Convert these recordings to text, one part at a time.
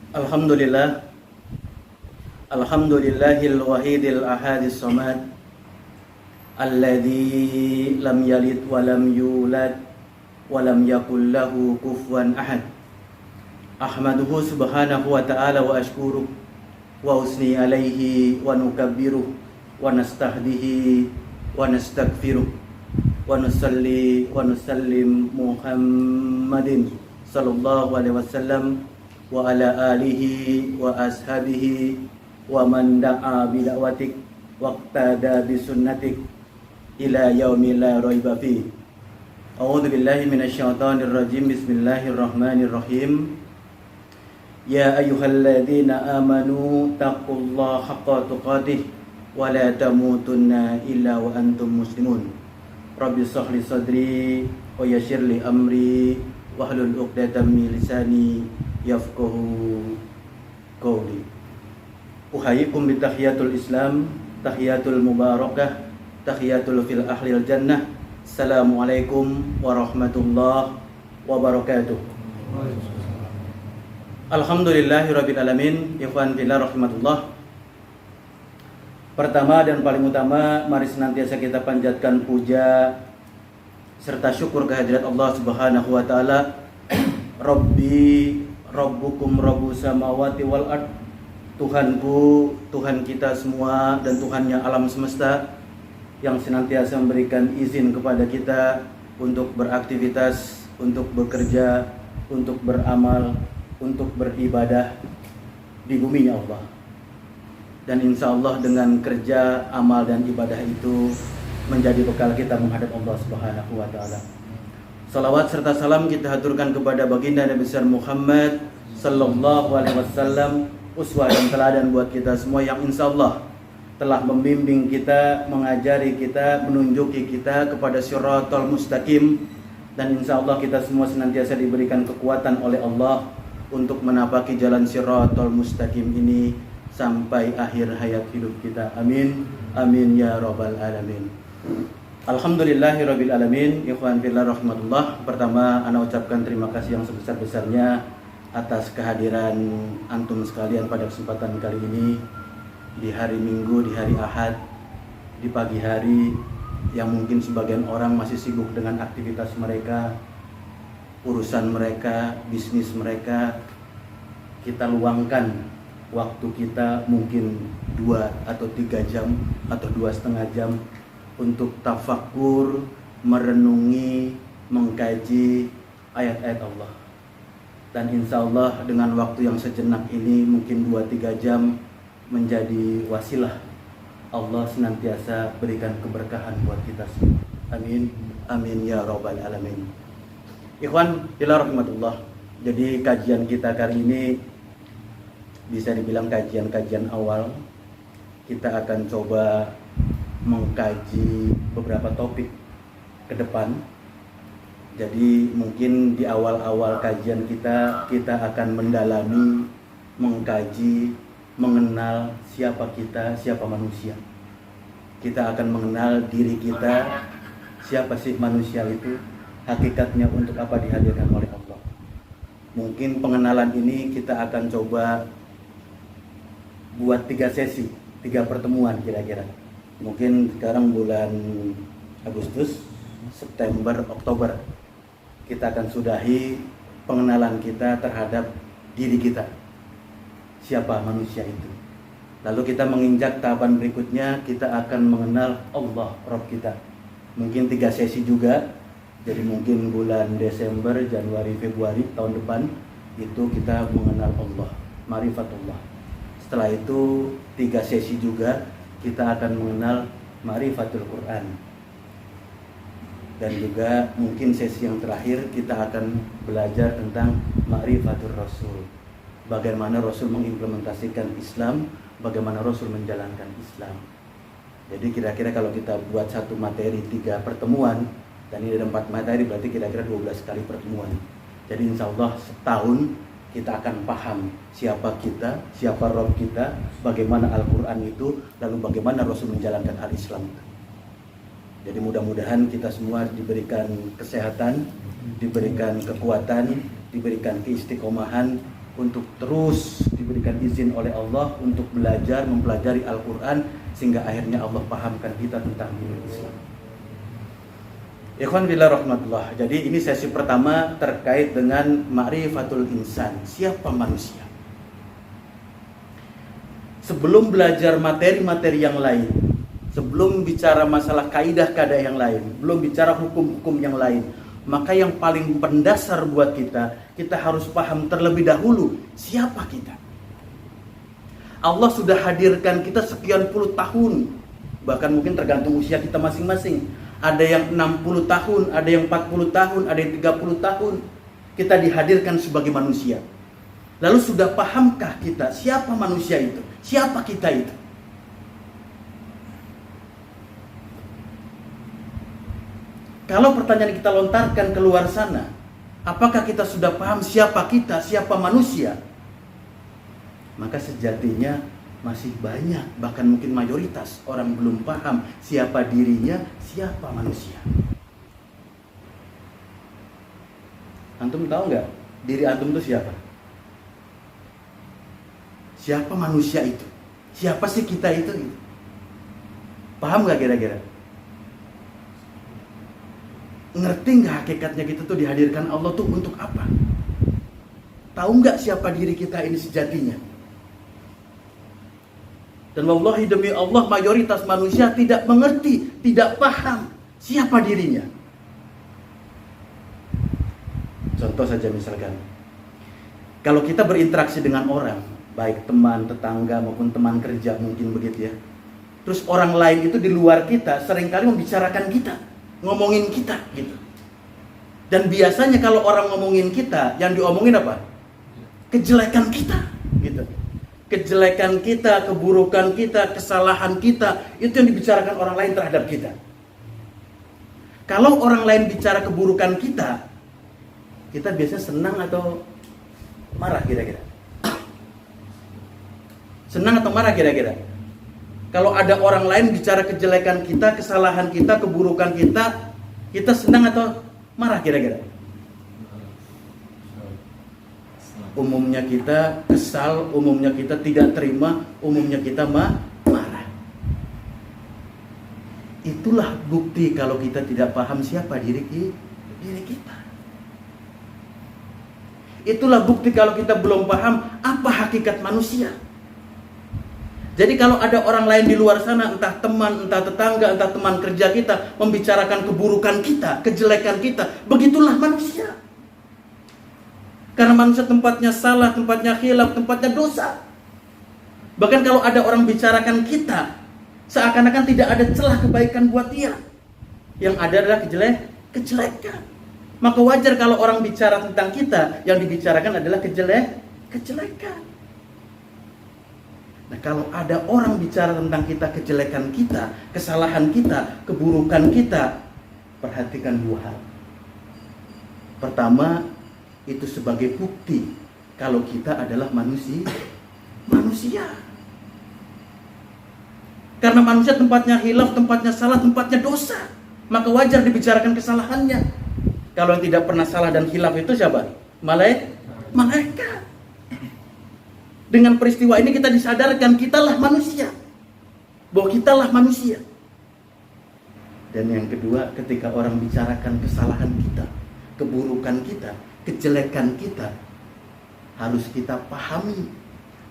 Alhamdulillah, alhamdulillahil wahidil ahadis samad, alladzi lam yalid wa lam yulad wa lam yakul lahu kufuwan ahad. Ahmaduhu subhanahu wa ta'ala wa ashkuruh wa usni alaihi wa nukabbiruh wa nastahdihi wa nastaghfiruh wa nusalli wa nusallim Muhammadin sallallahu alaihi wasallam wa ala alihi wa ashabihi wa man da'a bi da'watik waqtada bi sunnatik ila yaumil la raiba fi. A'udzu billahi minasyaitonir rajim. Bismillahirrahmanirrahim. Ya ayyuhalladzina amanu taqullaha haqqa tuqatih wa la tamutunna illa wa antum muslimun. Rabbi shrah li sadri wa yassir li amri wahlul 'uqdatam min lisani yafqahu qawli. Uhayyikum bi tahiyatul Islam, tahiyatul mubarakah, tahiyatul fil ahlil jannah. Assalamualaikum warahmatullahi wabarakatuh. Alhamdulillahirabbil alamin. Ikhwan fillah rahimatullah. Pertama dan paling utama, mari senantiasa kita panjatkan puja serta syukur kehadirat Allah Subhanahu wa taala. Rabbi Rabbukum Rabbus samawati wal ard. Tuhanku, Tuhan kita semua dan Tuhannya alam semesta, yang senantiasa memberikan izin kepada kita untuk beraktivitas, untuk bekerja, untuk beramal, untuk beribadah di bumi Allah. Dan insya Allah dengan kerja, amal dan ibadah itu menjadi bekal kita menghadap Allah Subhanahu wa ta'ala. Salawat serta salam kita haturkan kepada baginda Nabi besar Muhammad sallallahu alaihi wasallam, uswah dan teladan buat kita semua, yang insya Allah telah membimbing kita, mengajari kita, menunjuki kita kepada siratal mustaqim. Dan insya Allah kita semua senantiasa diberikan kekuatan oleh Allah untuk menapaki jalan siratal mustaqim ini sampai akhir hayat hidup kita. Amin, amin ya rabbal alamin. Alhamdulillahirabbil alamin. Ikhwan fillah rahmatullah. Pertama, ana ucapkan terima kasih yang sebesar-besarnya atas kehadiran antum sekalian pada kesempatan kali ini, di hari Minggu, di hari Ahad, di pagi hari yang mungkin sebagian orang masih sibuk dengan aktivitas mereka, urusan mereka, bisnis mereka. Kita luangkan waktu kita mungkin 2 atau 3 jam atau 2,5 jam untuk tafakkur, merenungi, mengkaji ayat-ayat Allah. Dan insya Allah dengan waktu yang sejenak ini, mungkin 2-3 jam, menjadi wasilah Allah senantiasa berikan keberkahan buat kita semua. Amin, amin ya rabbal alamin. Ikhwan fillah rahmatullah. Jadi kajian kita kali ini bisa dibilang kajian awal. Kita akan coba mengkaji beberapa topik ke depan. Jadi mungkin di awal-awal kajian kita akan mendalami, mengkaji, mengenal siapa kita, siapa manusia. Kita akan mengenal diri kita, siapa sih manusia itu, hakikatnya untuk apa dihadirkan oleh Allah. Mungkin pengenalan ini kita akan coba buat 3 sesi, 3 pertemuan kira-kira. Mungkin sekarang bulan Agustus, September, Oktober, kita akan sudahi pengenalan kita terhadap diri kita, siapa manusia itu. Lalu kita menginjak tahapan berikutnya, kita akan mengenal Allah, Rabb kita. Mungkin 3 sesi juga. Jadi mungkin bulan Desember, Januari, Februari tahun depan itu kita mengenal Allah, ma'rifatullah. Setelah itu 3 sesi juga kita akan mengenal ma'rifatul Quran. Dan juga mungkin sesi yang terakhir kita akan belajar tentang ma'rifatul Rasul. Bagaimana Rasul mengimplementasikan Islam, bagaimana Rasul menjalankan Islam. Jadi kira-kira kalau kita buat satu materi 3 pertemuan, dan ini ada 4 materi, berarti kira-kira 12 kali pertemuan. Jadi insya Allah setahun kita akan paham siapa kita, siapa Rabb kita, bagaimana Al-Quran itu, lalu bagaimana Rasul menjalankan Al-Islam. Jadi mudah-mudahan kita semua diberikan kesehatan, diberikan kekuatan, diberikan keistiqomahan untuk terus diberikan izin oleh Allah untuk belajar, mempelajari Al-Quran, sehingga akhirnya Allah pahamkan kita tentang dinul Islam. Ikhwan billah rahmatullah. Jadi ini sesi pertama terkait dengan ma'rifatul insan, siapa manusia. Sebelum belajar materi-materi yang lain, sebelum bicara masalah kaidah-kaidah yang lain, belum bicara hukum-hukum yang lain, maka yang paling mendasar buat kita harus paham terlebih dahulu siapa kita. Allah sudah hadirkan kita sekian puluh tahun, bahkan mungkin tergantung usia kita masing-masing. Ada yang 60 tahun, ada yang 40 tahun, ada yang 30 tahun. Kita dihadirkan sebagai manusia. Lalu sudah pahamkah kita siapa manusia itu? Siapa kita itu? Kalau pertanyaan kita lontarkan keluar sana, apakah kita sudah paham siapa kita, siapa manusia? Maka sejatinya masih banyak, bahkan mungkin mayoritas orang belum paham siapa dirinya, siapa manusia. Antum tahu nggak diri antum itu siapa? Siapa manusia itu? Siapa sih kita itu? Paham nggak kira-kira? Ngerti nggak hakikatnya kita tuh dihadirkan Allah tuh untuk apa? Tahu nggak siapa diri kita ini sejatinya? Dan wallahi demi Allah mayoritas manusia tidak mengerti, tidak paham siapa dirinya. Contoh saja misalkan, kalau kita berinteraksi dengan orang, baik teman, tetangga maupun teman kerja mungkin begitu ya. Terus orang lain itu di luar kita seringkali membicarakan kita, ngomongin kita gitu. Dan biasanya kalau orang ngomongin kita, yang diomongin apa? Kejelekan kita gitu. Kejelekan kita, keburukan kita, kesalahan kita, itu yang dibicarakan orang lain terhadap kita. Kalau orang lain bicara keburukan kita biasanya senang atau marah kira-kira? Senang atau marah kira-kira? Kalau ada orang lain bicara kejelekan kita, kesalahan kita, keburukan kita senang atau marah kira-kira? Umumnya kita kesal, umumnya kita tidak terima, umumnya kita marah. Itulah bukti kalau kita tidak paham siapa diri kita. Itulah bukti kalau kita belum paham apa hakikat manusia. Jadi kalau ada orang lain di luar sana, entah teman, entah tetangga, entah teman kerja kita, membicarakan keburukan kita, kejelekan kita, begitulah manusia. Karena manusia tempatnya salah, tempatnya khilaf, tempatnya dosa. Bahkan kalau ada orang bicarakan kita, seakan-akan tidak ada celah kebaikan buat dia. Yang ada adalah kejelekan. Maka wajar kalau orang bicara tentang kita, yang dibicarakan adalah kejelekan. Nah, kalau ada orang bicara tentang kita, kejelekan kita, kesalahan kita, keburukan kita, perhatikan dua hal. Pertama, itu sebagai bukti kalau kita adalah manusia. Karena manusia tempatnya hilaf, tempatnya salah, tempatnya dosa. Maka wajar dibicarakan kesalahannya. Kalau yang tidak pernah salah dan hilaf itu siapa? Malaikat. Dengan peristiwa ini kita disadarkan kitalah manusia. Bahwa kitalah manusia. Dan yang kedua, ketika orang bicarakan kesalahan kita, keburukan kita, kejelekan kita, harus kita pahami.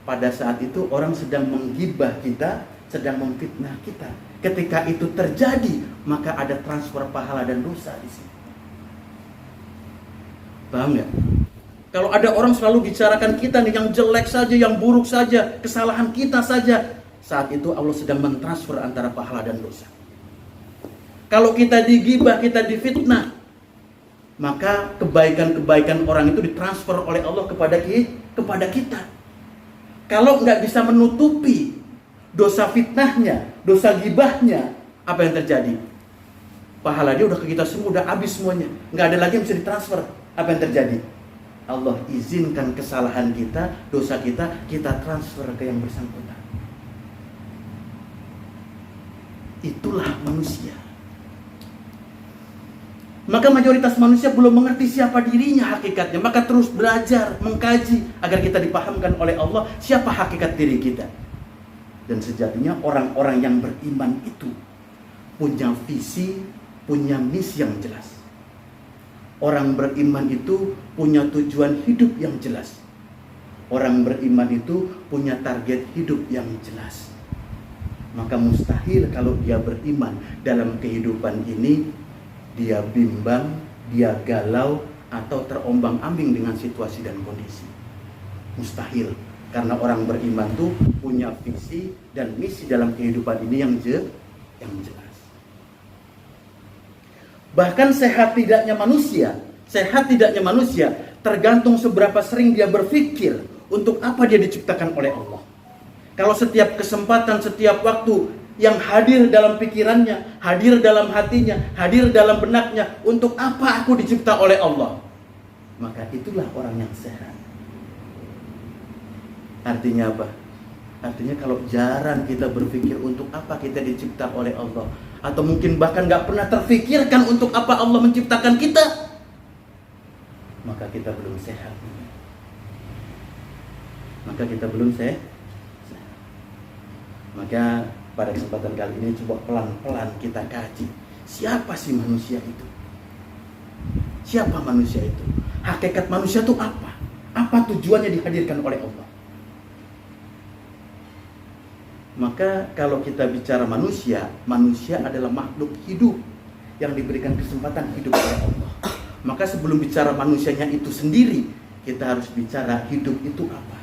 Pada saat itu orang sedang menggibah kita, sedang memfitnah kita. Ketika itu terjadi, maka ada transfer pahala dan dosa di sini. Paham ya? Kalau ada orang selalu bicarakan kita nih, yang jelek saja, yang buruk saja, kesalahan kita saja, saat itu Allah sedang mentransfer antara pahala dan dosa. Kalau kita digibah, kita difitnah, maka kebaikan-kebaikan orang itu ditransfer oleh Allah kepada kita. Kalau nggak bisa menutupi dosa fitnahnya, dosa gibahnya, apa yang terjadi? Pahala dia udah ke kita semua, udah habis semuanya. Nggak ada lagi yang bisa ditransfer. Apa yang terjadi? Allah izinkan kesalahan kita, dosa kita transfer ke yang bersangkutan. Itulah manusia. Maka mayoritas manusia belum mengerti siapa dirinya hakikatnya. Maka terus belajar, mengkaji agar kita dipahamkan oleh Allah siapa hakikat diri kita. Dan sejatinya orang-orang yang beriman itu punya visi, punya misi yang jelas. Orang beriman itu punya tujuan hidup yang jelas. Orang beriman itu punya target hidup yang jelas. Maka mustahil kalau dia beriman dalam kehidupan ini dia bimbang, dia galau, atau terombang-ambing dengan situasi dan kondisi. Mustahil. Karena orang beriman itu punya visi dan misi dalam kehidupan ini yang jelas. Bahkan sehat tidaknya manusia tergantung seberapa sering dia berpikir untuk apa dia diciptakan oleh Allah. Kalau setiap kesempatan, setiap waktu yang hadir dalam pikirannya, hadir dalam hatinya, hadir dalam benaknya, untuk apa aku dicipta oleh Allah, maka itulah orang yang sehat. Artinya apa? Artinya kalau jarang kita berpikir untuk apa kita dicipta oleh Allah, atau mungkin bahkan gak pernah terfikirkan untuk apa Allah menciptakan kita, maka kita belum sehat. Maka pada kesempatan kali ini coba pelan-pelan kita kaji. Siapa sih manusia itu? Siapa manusia itu? Hakikat manusia itu apa? Apa tujuannya dihadirkan oleh Allah? Maka kalau kita bicara manusia adalah makhluk hidup yang diberikan kesempatan hidup oleh Allah. Maka sebelum bicara manusianya itu sendiri, kita harus bicara hidup itu apa?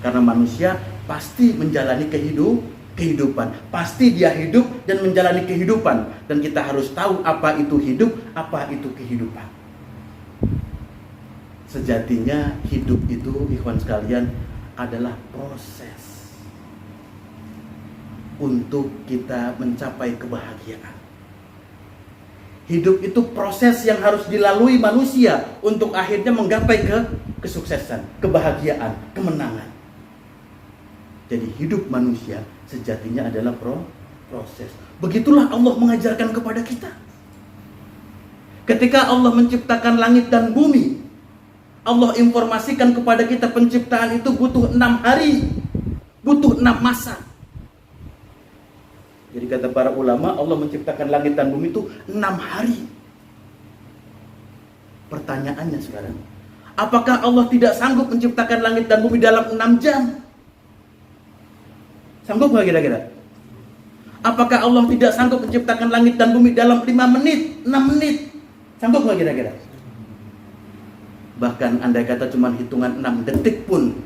Karena manusia pasti menjalani kehidupan. Pasti dia hidup dan menjalani kehidupan. Dan kita harus tahu apa itu hidup, apa itu kehidupan. Sejatinya hidup itu, ikhwan sekalian, adalah proses untuk kita mencapai kebahagiaan. Hidup itu proses yang harus dilalui manusia untuk akhirnya menggapai kesuksesan, kebahagiaan, kemenangan. Jadi hidup manusia sejatinya adalah proses. Begitulah Allah mengajarkan kepada kita. Ketika Allah menciptakan langit dan bumi, Allah informasikan kepada kita penciptaan itu butuh 6 hari, butuh 6 masa. Jadi kata para ulama, Allah menciptakan langit dan bumi itu 6 hari. Pertanyaannya sekarang, apakah Allah tidak sanggup menciptakan langit dan bumi dalam 6 jam? Sanggup nggak kira-kira? Apakah Allah tidak sanggup menciptakan langit dan bumi dalam 5 menit, 6 menit? Sanggup nggak kira-kira? Bahkan andai kata cuma hitungan 6 detik pun,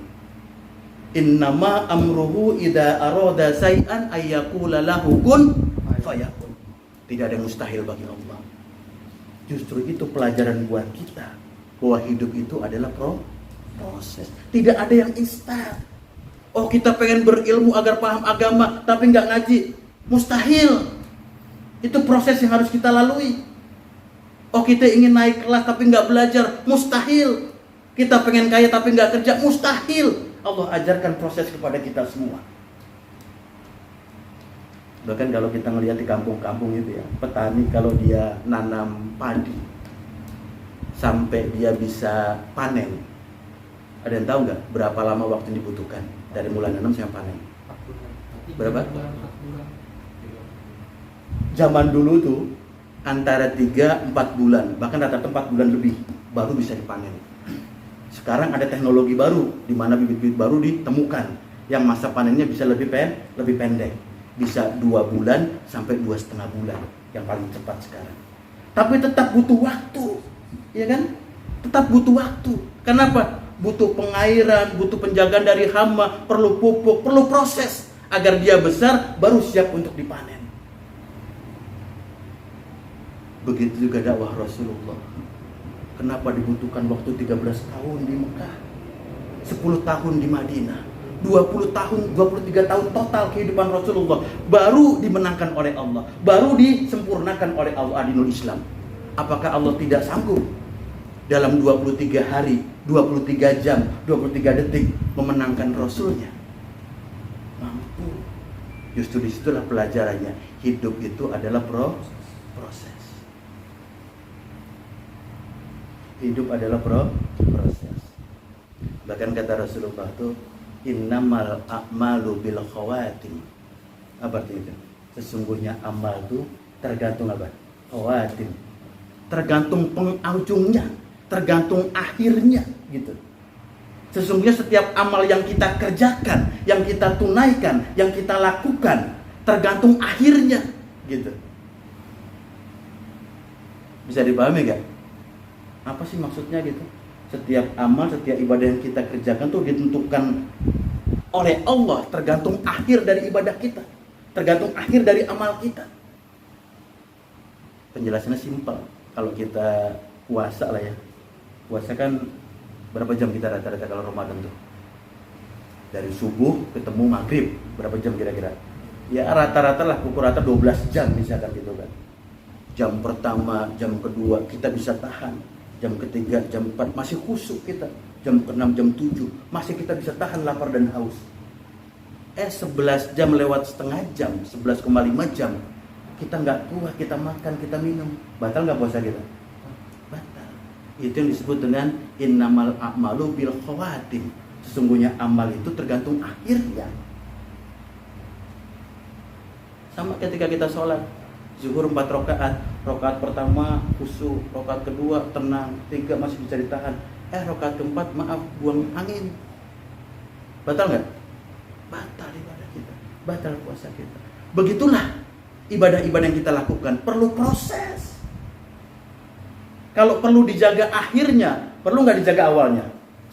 innama amruhu idza arada syai'an ayyaqula lahu kun fayakun. Tidak ada yang mustahil bagi Allah. Justru itu pelajaran buat kita, bahwa hidup itu adalah proses. Tidak ada yang instan. Oh, kita pengen berilmu agar paham agama tapi nggak ngaji, mustahil. Itu proses yang harus kita lalui. Oh, kita ingin naik kelas tapi nggak belajar, mustahil. Kita pengen kaya tapi nggak kerja, mustahil. Allah ajarkan proses kepada kita semua. Bahkan kalau kita ngelihat di kampung-kampung itu ya, petani kalau dia nanam padi sampai dia bisa panen, ada yang tahu nggak berapa lama waktu yang dibutuhkan dari mulai nanam sampai panen? Berapa? Zaman dulu tuh antara 3-4 bulan, bahkan rata-rata 4 bulan lebih baru bisa dipanen. Sekarang ada teknologi baru di mana bibit-bibit baru ditemukan yang masa panennya bisa lebih pendek. Bisa 2 bulan sampai 2,5 bulan yang paling cepat sekarang. Tapi tetap butuh waktu, ya kan? Tetap butuh waktu. Kenapa? Butuh pengairan, butuh penjagaan dari hama, perlu pupuk, perlu proses agar dia besar baru siap untuk dipanen. Begitu juga dakwah Rasulullah. Kenapa dibutuhkan waktu 13 tahun di Mekah, 10 tahun di Madinah, 20 tahun, 23 tahun total kehidupan Rasulullah baru dimenangkan oleh Allah, baru disempurnakan oleh Allah dinul Islam. Apakah Allah tidak sanggup dalam 23 hari, 23 jam, 23 detik memenangkan Rasulnya? Mampu. Justru disitulah pelajarannya. Hidup itu adalah proses. Hidup adalah proses. Bahkan kata Rasulullah tuh, innamal a'malu bil khawatim. Apa artinya itu? Sesungguhnya amal tuh tergantung apa? Khawatim. Tergantung penghujungnya, tergantung akhirnya gitu. Sesungguhnya setiap amal yang kita kerjakan, yang kita tunaikan, yang kita lakukan, tergantung akhirnya gitu. Bisa dipahami gak? Apa sih maksudnya gitu? Setiap amal, setiap ibadah yang kita kerjakan tuh ditentukan oleh Allah, tergantung akhir dari ibadah kita, tergantung akhir dari amal kita. Penjelasannya simpel. Kalau kita puasa lah ya, puasa kan berapa jam kita rata-rata kalau Ramadan tuh? Dari subuh ketemu maghrib, berapa jam kira-kira? Ya rata-rata lah, pukul rata 12 jam misalkan gitu kan. Jam pertama, jam kedua kita bisa tahan. Jam ketiga, jam 4 masih khusyuk kita. Jam ke-6, jam 7 masih kita bisa tahan lapar dan haus. 11 jam lewat setengah jam, 11,5 jam kita nggak kuat, kita makan, kita minum. Batal nggak puasa kita? Batal. Itu yang disebut dengan innamal a'malu bil khawatim. Sesungguhnya amal itu tergantung akhirnya. Sama ketika kita sholat zuhur 4 rakaat, rakaat pertama khusyuk, rakaat kedua tenang, 3 masih bisa ditahan. Rakaat keempat maaf buang angin. Batal nggak? Batal ibadah kita, batal puasa kita. Begitulah ibadah-ibadah yang kita lakukan perlu proses. Kalau perlu dijaga akhirnya, perlu nggak dijaga awalnya?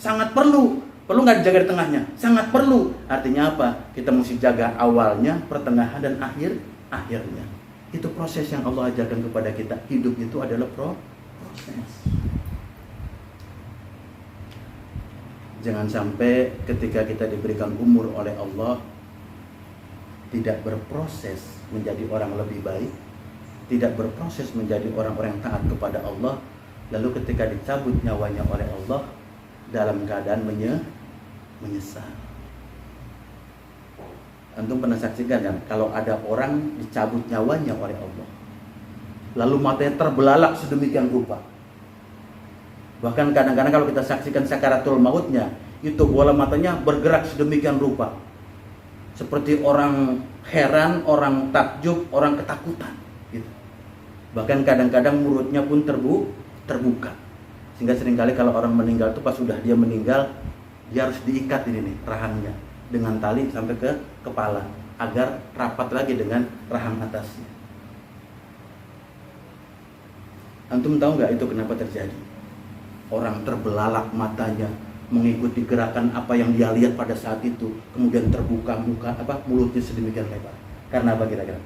Sangat perlu. Perlu nggak dijaga di tengahnya? Sangat perlu. Artinya apa? Kita mesti jaga awalnya, pertengahan dan akhirnya. Itu proses yang Allah ajarkan kepada kita. Hidup itu adalah proses. Jangan sampai ketika kita diberikan umur oleh Allah tidak berproses menjadi orang lebih baik, tidak berproses menjadi orang-orang yang taat kepada Allah, lalu ketika dicabut nyawanya oleh Allah dalam keadaan menyesal. Antum pernah saksikan kan, kalau ada orang dicabut nyawanya oleh Allah, lalu matanya terbelalak sedemikian rupa. Bahkan kadang-kadang kalau kita saksikan sakaratul mautnya, itu bola matanya bergerak sedemikian rupa, seperti orang heran, orang takjub, orang ketakutan gitu. Bahkan kadang-kadang mulutnya pun terbuka. Sehingga seringkali kalau orang meninggal itu pas sudah dia meninggal, dia harus diikat ini nih rahangnya dengan tali sampai ke kepala agar rapat lagi dengan rahang atasnya. Antum tahu nggak itu kenapa terjadi? Orang terbelalak matanya mengikuti gerakan apa yang dia lihat pada saat itu, kemudian terbuka mulutnya sedemikian lebar. Karena apa kira-kira?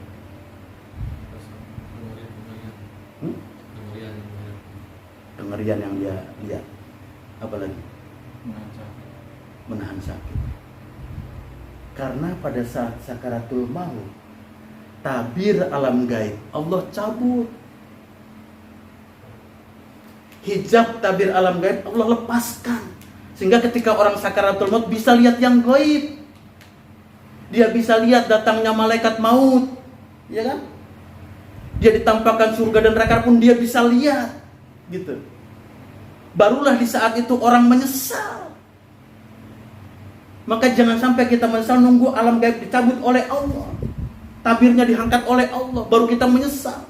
Kengerian yang dia lihat. Apalagi? Menahan sakit. Karena pada saat sakaratul maut, tabir alam gaib Allah cabut. Hijab tabir alam gaib Allah lepaskan. Sehingga ketika orang sakaratul maut bisa lihat yang gaib. Dia bisa lihat datangnya malaikat maut, ya kan? Dia ditampakkan surga dan neraka pun dia bisa lihat, gitu. Barulah di saat itu orang menyesal. Maka jangan sampai kita menyesal nunggu alam gaib dicabut oleh Allah, tabirnya diangkat oleh Allah, baru kita menyesal.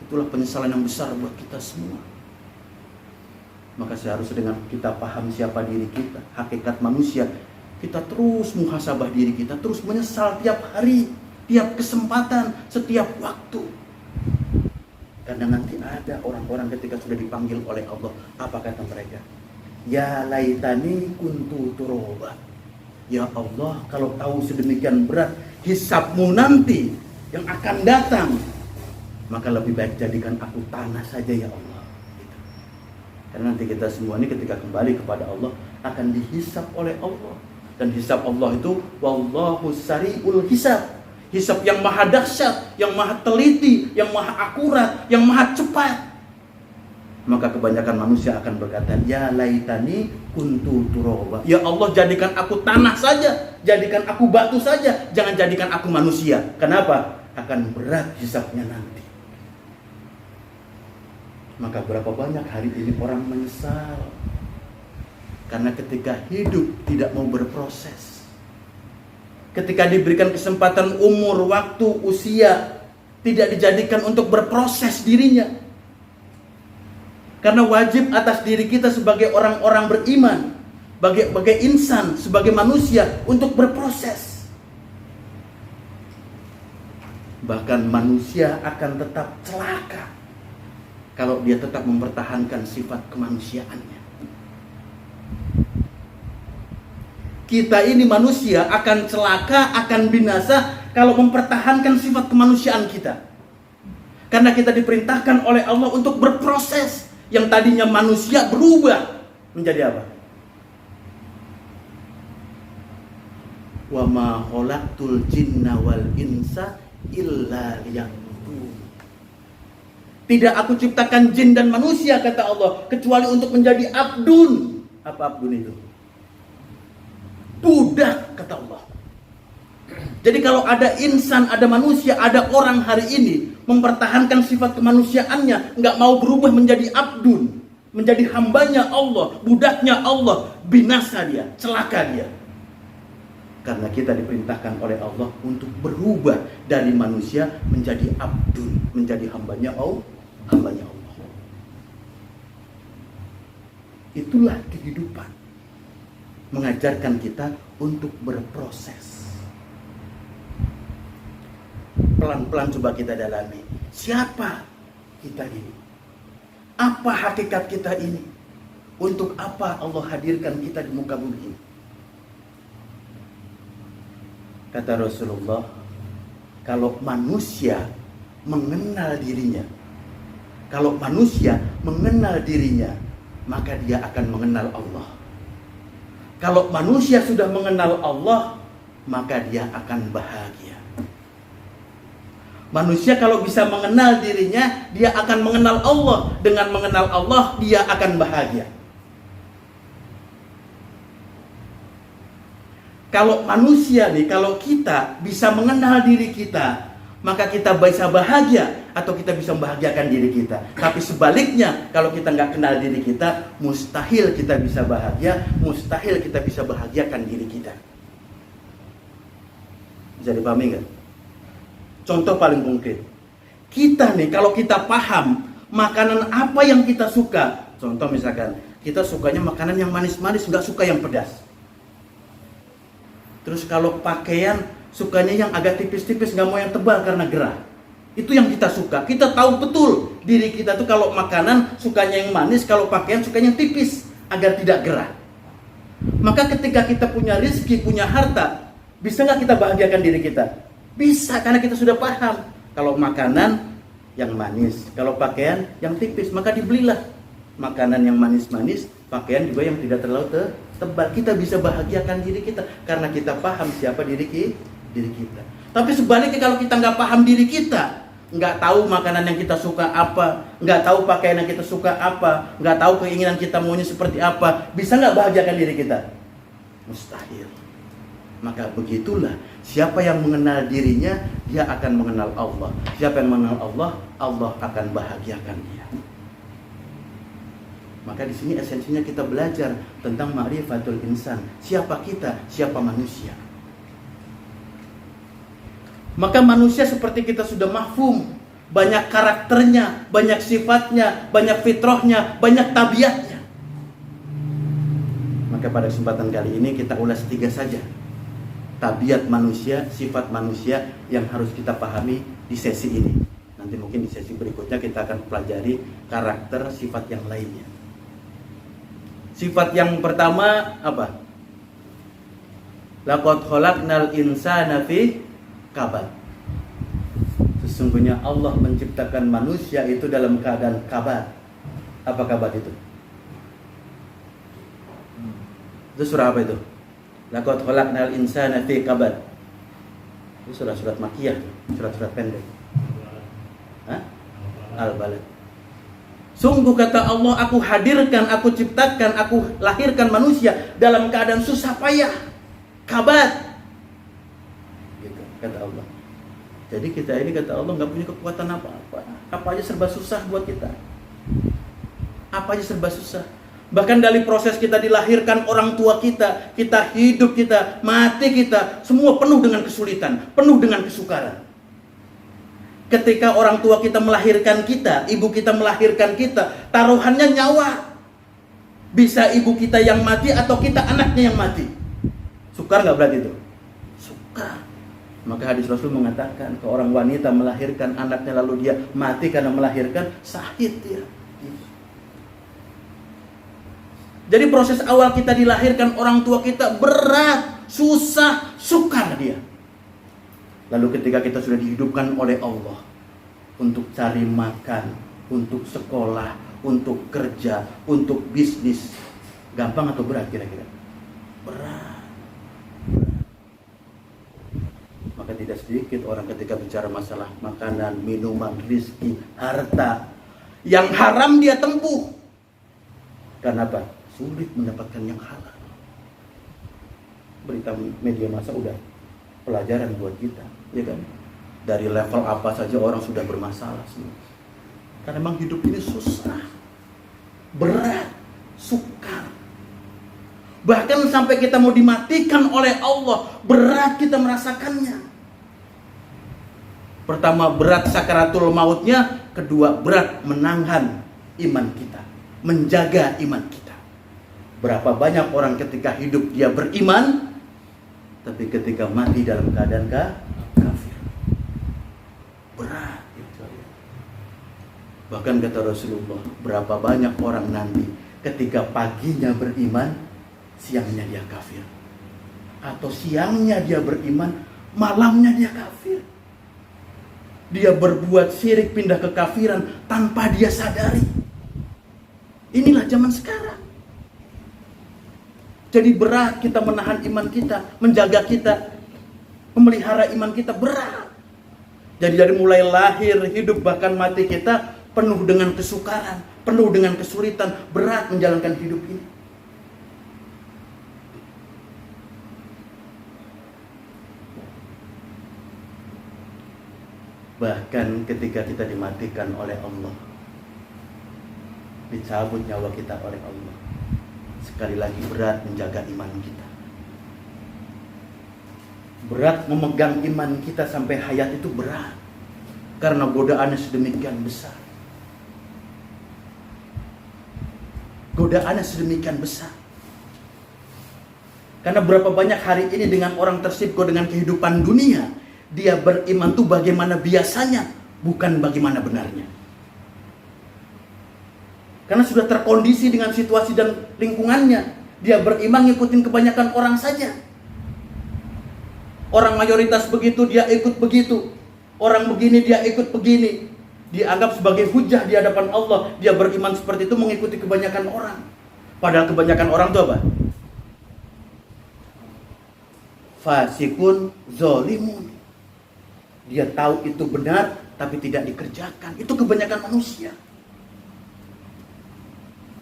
Itulah penyesalan yang besar buat kita semua. Maka seharusnya dengan kita paham siapa diri kita, hakikat manusia, kita terus muhasabah diri kita, terus menyesal tiap hari, tiap kesempatan, setiap waktu. Karena nanti ada orang-orang ketika sudah dipanggil oleh Allah, apa kata mereka? Ya laitani kuntu turaba. Ya Allah, kalau tahu sedemikian berat hisabmu nanti yang akan datang, maka lebih baik jadikan aku tanah saja ya Allah. Gitu. Karena nanti kita semua ini ketika kembali kepada Allah akan dihisab oleh Allah. Dan hisab Allah itu wallahu sari'ul hisab. Hisab yang maha dahsyat, yang maha teliti, yang maha akurat, yang maha cepat. Maka kebanyakan manusia akan berkata, ya laitani kuntu turaba. Ya Allah, jadikan aku tanah saja, jadikan aku batu saja, jangan jadikan aku manusia. Kenapa? Akan berat hisabnya nanti. Maka berapa banyak hari ini orang menyesal karena ketika hidup tidak mau berproses. Ketika diberikan kesempatan umur, waktu, usia, tidak dijadikan untuk berproses dirinya. Karena wajib atas diri kita sebagai orang-orang beriman, sebagai insan, sebagai manusia untuk berproses. Bahkan manusia akan tetap celaka kalau dia tetap mempertahankan sifat kemanusiaannya. Kita ini manusia akan celaka, akan binasa kalau mempertahankan sifat kemanusiaan kita. Karena kita diperintahkan oleh Allah untuk berproses. Yang tadinya manusia berubah menjadi apa? Wa ma khalaqtul jinna wal insa illa liya'budun. Tidak aku ciptakan jin dan manusia, kata Allah, kecuali untuk menjadi abdun. Apa abdun itu? Budak, kata Allah. Jadi kalau ada insan, ada manusia, ada orang hari ini mempertahankan sifat kemanusiaannya, nggak mau berubah menjadi abdun, menjadi hambanya Allah, budaknya Allah, binasa dia, celaka dia. Karena kita diperintahkan oleh Allah untuk berubah dari manusia menjadi abdun, menjadi hambanya Allah. Itulah kehidupan. Mengajarkan kita untuk berproses. Pelan-pelan coba kita dalami. Siapa kita ini? Apa hakikat kita ini? Untuk apa Allah hadirkan kita di muka bumi ini? Kata Rasulullah, kalau manusia mengenal dirinya, maka dia akan mengenal Allah. Kalau manusia sudah mengenal Allah, maka dia akan bahagia. Manusia kalau bisa mengenal dirinya, dia akan mengenal Allah. Dengan mengenal Allah, dia akan bahagia. Kalau manusia nih, kalau kita bisa mengenal diri kita, maka kita bisa bahagia atau kita bisa membahagiakan diri kita. Tapi sebaliknya, kalau kita nggak kenal diri kita, mustahil kita bisa bahagia, mustahil kita bisa bahagiakan diri kita. Bisa dipahami nggak? Contoh paling konkret, kita nih kalau kita paham makanan apa yang kita suka. Contoh misalkan, kita sukanya makanan yang manis-manis, nggak suka yang pedas. Terus kalau pakaian, sukanya yang agak tipis-tipis, nggak mau yang tebal karena gerah. Itu yang kita suka. Kita tahu betul diri kita tuh kalau makanan sukanya yang manis, kalau pakaian sukanya yang tipis agar tidak gerah. Maka ketika kita punya rezeki, punya harta, bisa nggak kita bahagiakan diri kita? Bisa, karena kita sudah paham. Kalau makanan yang manis, kalau pakaian yang tipis, maka dibelilah makanan yang manis-manis, pakaian juga yang tidak terlalu tebal. Kita bisa bahagiakan diri kita karena kita paham siapa diri kita. Tapi sebaliknya kalau kita nggak paham diri kita, nggak tahu makanan yang kita suka apa, nggak tahu pakaian yang kita suka apa, nggak tahu keinginan kita maunya seperti apa, bisa nggak bahagiakan diri kita? Mustahil. Maka begitulah, siapa yang mengenal dirinya, dia akan mengenal Allah. Siapa yang mengenal Allah, Allah akan bahagiakan dia. Maka di sini esensinya kita belajar tentang ma'rifatul insan. Siapa kita, siapa manusia. Maka manusia seperti kita sudah mafhum, banyak karakternya, banyak sifatnya, banyak fitrahnya, banyak tabiatnya. Maka pada kesempatan kali ini kita ulas 3 saja. Tabiat manusia, sifat manusia yang harus kita pahami di sesi ini. Nanti mungkin di sesi berikutnya kita akan pelajari karakter sifat yang lainnya. Sifat yang pertama apa? Laqad khalaqnal insana fi kabad. Sesungguhnya Allah menciptakan manusia itu dalam keadaan kabad. Apa kabad itu? Itu surah apa itu? Laqad khalaqnal insana fi kabad. Itu surat-surat Makkiyah, surat-surat pendek. Hah? Al-Balad. Sungguh kata Allah, aku hadirkan, aku ciptakan, aku lahirkan manusia dalam keadaan susah payah, kabad. Gitu kata Allah. Jadi kita ini kata Allah nggak punya kekuatan apa-apa, apa aja serba susah buat kita. Apa aja serba susah. Bahkan dari proses kita dilahirkan orang tua kita, kita hidup kita, mati kita, semua penuh dengan kesulitan, penuh dengan kesukaran. Ketika orang tua kita melahirkan kita, ibu kita melahirkan kita, taruhannya nyawa. Bisa ibu kita yang mati atau kita anaknya yang mati. Sukar nggak berarti itu? Sukar. Maka hadis Rasul mengatakan, ke orang wanita melahirkan anaknya lalu dia mati karena melahirkan, syahid dia. Jadi proses awal kita dilahirkan orang tua kita berat, susah, sukar dia. Lalu ketika kita sudah dihidupkan oleh Allah untuk cari makan, untuk sekolah, untuk kerja, untuk bisnis, gampang atau berat kira-kira? Berat. Maka tidak sedikit orang ketika bicara masalah makanan, minuman, rizki, harta, yang haram dia tempuh. Karena apa? Sulit mendapatkan yang halal. Berita media massa udah pelajaran buat kita, ya kan? Dari level apa saja orang sudah bermasalah semua. Karena memang hidup ini susah, berat, sukar. Bahkan sampai kita mau dimatikan oleh Allah, berat kita merasakannya. Pertama, berat sakaratul mautnya. Kedua, berat menahan iman kita, menjaga iman kita. Berapa banyak orang ketika hidup dia beriman, tapi ketika mati dalam keadaan kafir. Berat itu. Bahkan kata Rasulullah, berapa banyak orang nanti ketika paginya beriman, siangnya dia kafir. Atau siangnya dia beriman, malamnya dia kafir. Dia berbuat syirik, pindah ke kafiran tanpa dia sadari. Inilah zaman sekarang. Jadi berat kita menahan iman kita, menjaga kita, memelihara iman kita, berat. Jadi dari mulai lahir, hidup, bahkan mati kita penuh dengan kesukaran, penuh dengan kesulitan, berat menjalankan hidup ini. Bahkan ketika kita dimatikan oleh Allah, dicabut nyawa kita oleh Allah, sekali lagi berat menjaga iman kita. Berat memegang iman kita sampai hayat itu berat. Karena godaannya sedemikian besar. Godaannya sedemikian besar. Karena berapa banyak hari ini dengan orang tersibuk dengan kehidupan dunia, dia beriman tuh bagaimana biasanya, bukan bagaimana benarnya. Karena sudah terkondisi dengan situasi dan lingkungannya. Dia beriman ngikutin kebanyakan orang saja. Orang mayoritas begitu, dia ikut begitu. Orang begini, dia ikut begini. Dianggap sebagai hujah di hadapan Allah. Dia beriman seperti itu mengikuti kebanyakan orang. Padahal kebanyakan orang itu apa? Fasikun zolimun. Dia tahu itu benar, tapi tidak dikerjakan. Itu kebanyakan manusia.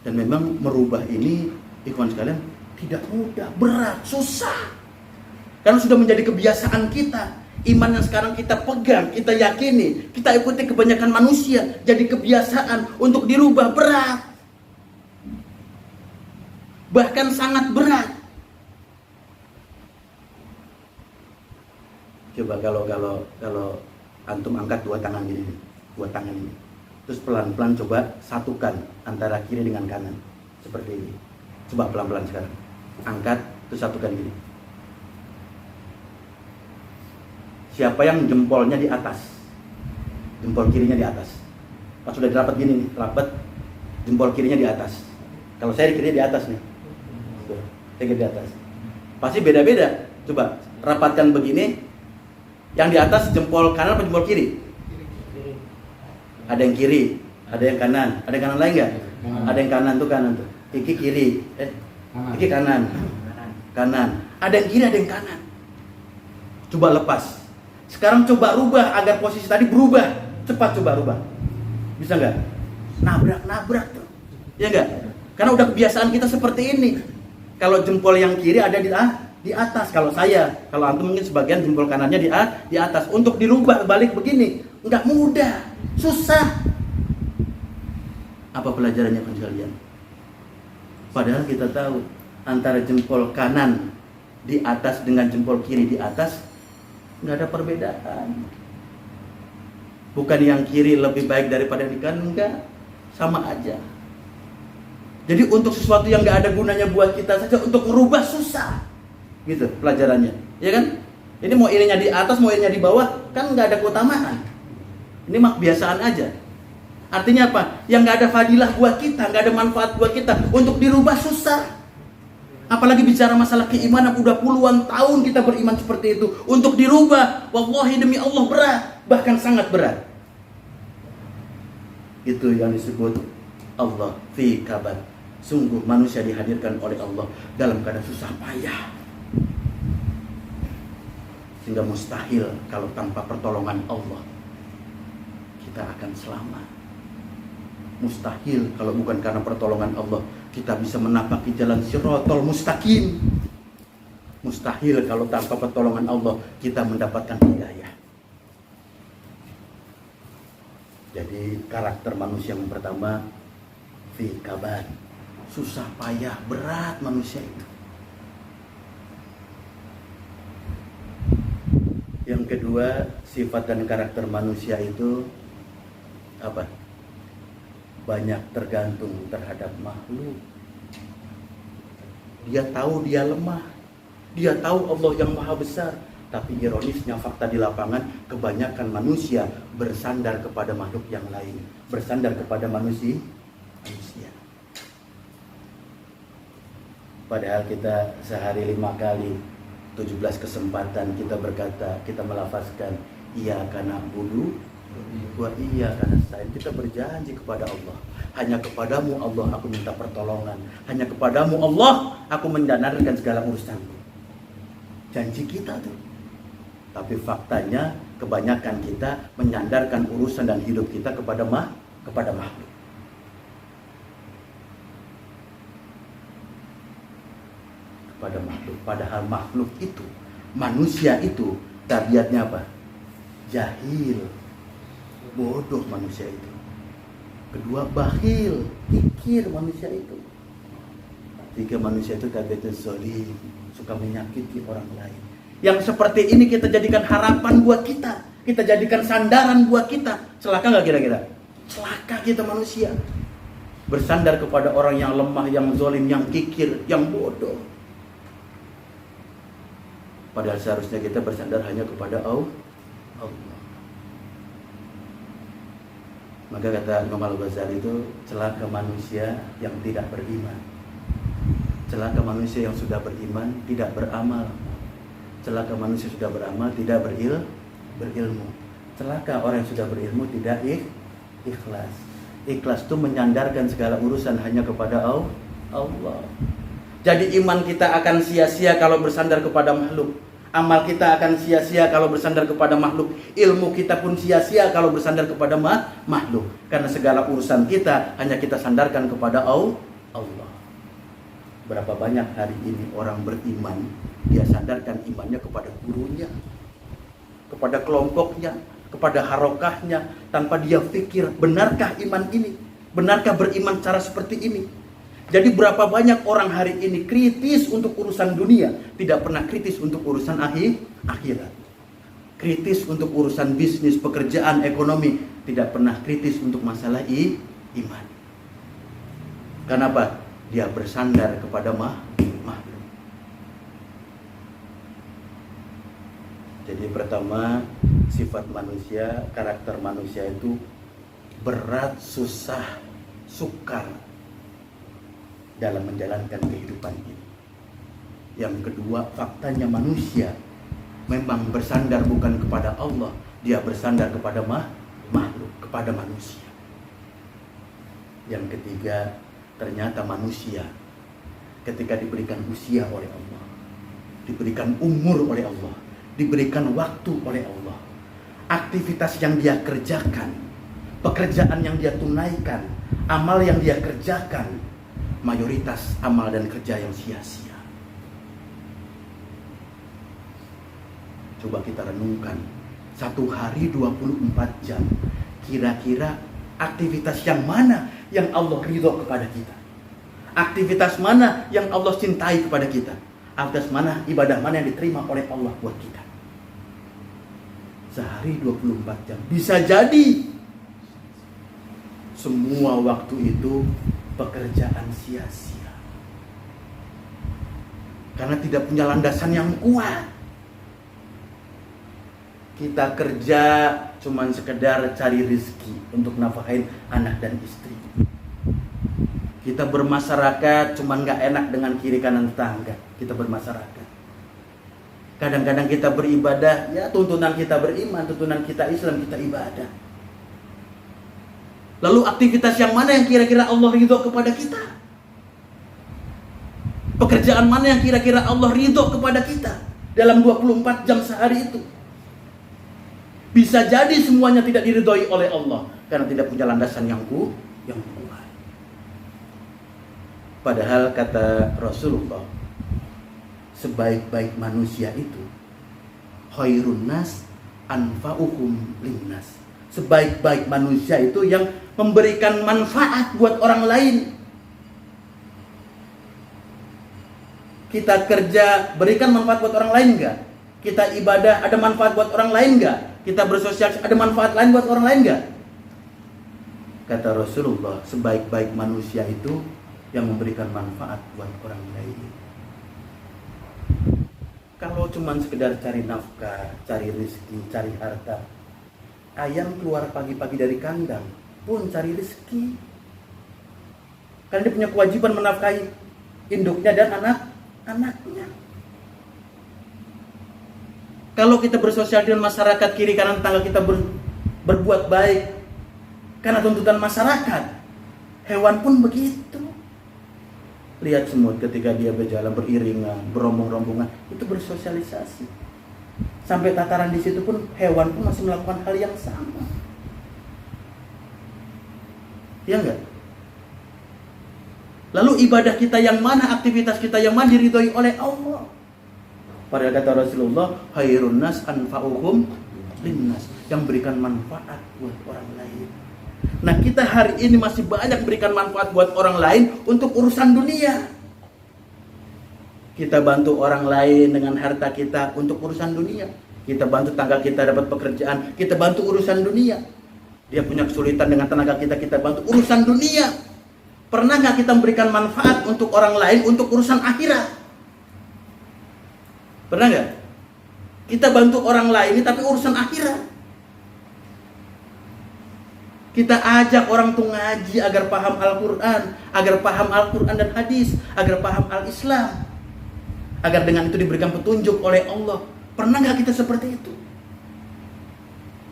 Dan memang merubah ini, ikhwan sekalian, tidak mudah, berat, susah. Karena sudah menjadi kebiasaan kita. Iman yang sekarang kita pegang, kita yakini, kita ikuti kebanyakan manusia. Jadi kebiasaan untuk dirubah berat. Bahkan sangat berat. Coba kalau antum angkat dua tangan ini. Terus pelan-pelan coba satukan antara kiri dengan kanan. Seperti ini. Coba pelan-pelan sekarang. Angkat, terus satukan gini. Siapa yang jempolnya di atas? Jempol kirinya di atas. Pas sudah dirapat gini nih, rapat, jempol kirinya di atas. Kalau saya kirinya di atas nih. Saya kiri di atas. Pasti beda-beda. Coba rapatkan begini. Yang di atas jempol kanan atau jempol kiri? Ada yang kiri, ada yang kanan. Ada yang kanan lain nggak? Ada yang kanan tuh. Iki kiri, iki kanan. Ada yang kiri, ada yang kanan. Coba lepas. Sekarang coba rubah agar posisi tadi berubah. Cepat coba rubah. Bisa nggak? Nabrak tuh. Ya nggak? Karena udah kebiasaan kita seperti ini. Kalau jempol yang kiri ada di atas. Kalau antum mungkin sebagian jempol kanannya di atas. Untuk dirubah balik begini nggak mudah, susah. Apa pelajarannya kalian? Padahal kita tahu antara jempol kanan di atas dengan jempol kiri di atas nggak ada perbedaan. Bukan yang kiri lebih baik daripada yang kanan, enggak, sama aja. Jadi untuk sesuatu yang nggak ada gunanya buat kita saja, untuk merubah susah, gitu pelajarannya, ya kan? Ini mau ininya di atas, mau ininya di bawah, kan nggak ada keutamaan. Ini mah kebiasaan aja. Artinya apa? Yang nggak ada fadilah buat kita, nggak ada manfaat buat kita, untuk dirubah susah. Apalagi bicara masalah keimanan, udah puluhan tahun kita beriman seperti itu. Untuk dirubah, wallahi demi Allah berat, bahkan sangat berat. Itu yang disebut Allah fi kabar. Sungguh manusia dihadirkan oleh Allah dalam keadaan susah payah. Sehingga mustahil kalau tanpa pertolongan Allah kita akan selamat. Mustahil kalau bukan karena pertolongan Allah kita bisa menapaki jalan Shiratal Mustaqim. Mustahil kalau tanpa pertolongan Allah kita mendapatkan hidayah. Jadi karakter manusia yang pertama fi kabar, susah payah berat manusia itu. Yang kedua, sifat dan karakter manusia itu apa? Banyak tergantung terhadap makhluk. Dia tahu dia lemah, dia tahu Allah yang maha besar. Tapi ironisnya fakta di lapangan, kebanyakan manusia bersandar kepada makhluk yang lain, bersandar kepada manusia. Padahal kita sehari 5 kali 17 kesempatan kita berkata, kita melafazkan iyyaka na'budu wa iyyaka nasta'in. Kita berjanji kepada Allah, hanya kepadamu Allah aku minta pertolongan, hanya kepadamu Allah aku menyandarkan segala urusanku. Janji kita tuh. Tapi faktanya kebanyakan kita menyandarkan urusan dan hidup kita kepada makhluk. Kepada makhluk. Padahal makhluk itu, manusia itu tabiatnya apa? Jahil, bodoh manusia itu. Kedua, bakhil, kikir manusia itu. Tiga, manusia itu tabiatnya zalim, suka menyakiti orang lain. Yang seperti ini kita jadikan harapan buat kita, kita jadikan sandaran buat kita. Celaka nggak kira-kira? Celaka kita manusia. Bersandar kepada orang yang lemah, yang zalim, yang kikir, yang bodoh. Padahal seharusnya kita bersandar hanya kepada Allah. Maka kata Imam Al-Ghazali itu, celaka manusia yang tidak beriman. Celaka manusia yang sudah beriman tidak beramal. Celaka manusia sudah beramal tidak berilmu. Celaka orang yang sudah berilmu tidak ikhlas. Ikhlas itu menyandarkan segala urusan hanya kepada Allah. Jadi iman kita akan sia-sia kalau bersandar kepada makhluk. Amal kita akan sia-sia kalau bersandar kepada makhluk. Ilmu kita pun sia-sia kalau bersandar kepada makhluk. Karena segala urusan kita hanya kita sandarkan kepada Allah. Berapa banyak hari ini orang beriman, dia sandarkan imannya kepada gurunya, kepada kelompoknya, kepada harokahnya, tanpa dia pikir, benarkah iman ini? Benarkah beriman cara seperti ini? Jadi berapa banyak orang hari ini kritis untuk urusan dunia, tidak pernah kritis untuk urusan akhirat. Kritis untuk urusan bisnis, pekerjaan, ekonomi, tidak pernah kritis untuk masalah iman. Kenapa? Dia bersandar kepada makhluk. Jadi pertama, sifat manusia, karakter manusia itu berat, susah, sukar dalam menjalankan kehidupan ini. Yang kedua, faktanya manusia memang bersandar bukan kepada Allah, dia bersandar kepada makhluk, kepada manusia. Yang ketiga, ternyata manusia ketika diberikan usia oleh Allah, diberikan umur oleh Allah, diberikan waktu oleh Allah, aktivitas yang dia kerjakan, pekerjaan yang dia tunaikan, amal yang dia kerjakan, mayoritas amal dan kerja yang sia-sia. Coba kita renungkan, satu hari 24 jam, kira-kira aktivitas yang mana yang Allah ridho kepada kita? Aktivitas mana yang Allah cintai kepada kita? Aktivitas mana, ibadah mana yang diterima oleh Allah buat kita? Sehari 24 jam. Bisa jadi semua waktu itu pekerjaan sia-sia. Karena tidak punya landasan yang kuat. Kita kerja cuman sekedar cari rezeki untuk nafkahin anak dan istri. Kita bermasyarakat cuman gak enak dengan kiri kanan tetangga. Kita bermasyarakat. Kadang-kadang kita beribadah, ya tuntunan kita beriman, tuntunan kita Islam, kita ibadah. Lalu aktivitas yang mana yang kira-kira Allah ridho kepada kita? Pekerjaan mana yang kira-kira Allah ridho kepada kita dalam 24 jam sehari itu? Bisa jadi semuanya tidak diridhoi oleh Allah karena tidak punya landasan yang kuat. Padahal kata Rasulullah, sebaik-baik manusia itu khairun nas anfa'uhum linnas. Sebaik-baik manusia itu yang memberikan manfaat buat orang lain. Kita kerja berikan manfaat buat orang lain enggak? Kita ibadah ada manfaat buat orang lain enggak? Kita bersosialisasi ada manfaat lain buat orang lain enggak? Kata Rasulullah, sebaik-baik manusia itu yang memberikan manfaat buat orang lain. Kalau cuma sekedar cari nafkah, cari rezeki, cari harta, ayam keluar pagi-pagi dari kandang pun cari rezeki. Karena dia punya kewajiban menafkahi induknya dan anak-anaknya. Kalau kita bersosial dengan masyarakat, kiri kanan tetangga kita berbuat baik karena tuntutan masyarakat, hewan pun begitu. Lihat semut ketika dia berjalan beriringan, berombong-rombongan, itu bersosialisasi. Sampai tataran di situ pun hewan pun masih melakukan hal yang sama. Ya enggak? Lalu ibadah kita yang mana, aktivitas kita yang mana diridhoi oleh Allah? Pada kata Rasulullah, khairun nas anfa'uhum linnas, yang berikan manfaat buat orang lain. Nah, kita hari ini masih banyak berikan manfaat buat orang lain untuk urusan dunia. Kita bantu orang lain dengan harta kita untuk urusan dunia. Kita bantu tangga kita dapat pekerjaan, kita bantu urusan dunia. Dia punya kesulitan dengan tenaga kita, kita bantu urusan dunia. Pernah nggak kita memberikan manfaat untuk orang lain untuk urusan akhirat? Pernah nggak? Kita bantu orang lain tapi urusan akhirat. Kita ajak orang tuh ngaji agar paham Al-Quran, agar paham Al-Quran dan hadis, agar paham Al-Islam, agar dengan itu diberikan petunjuk oleh Allah. Pernah nggak kita seperti itu?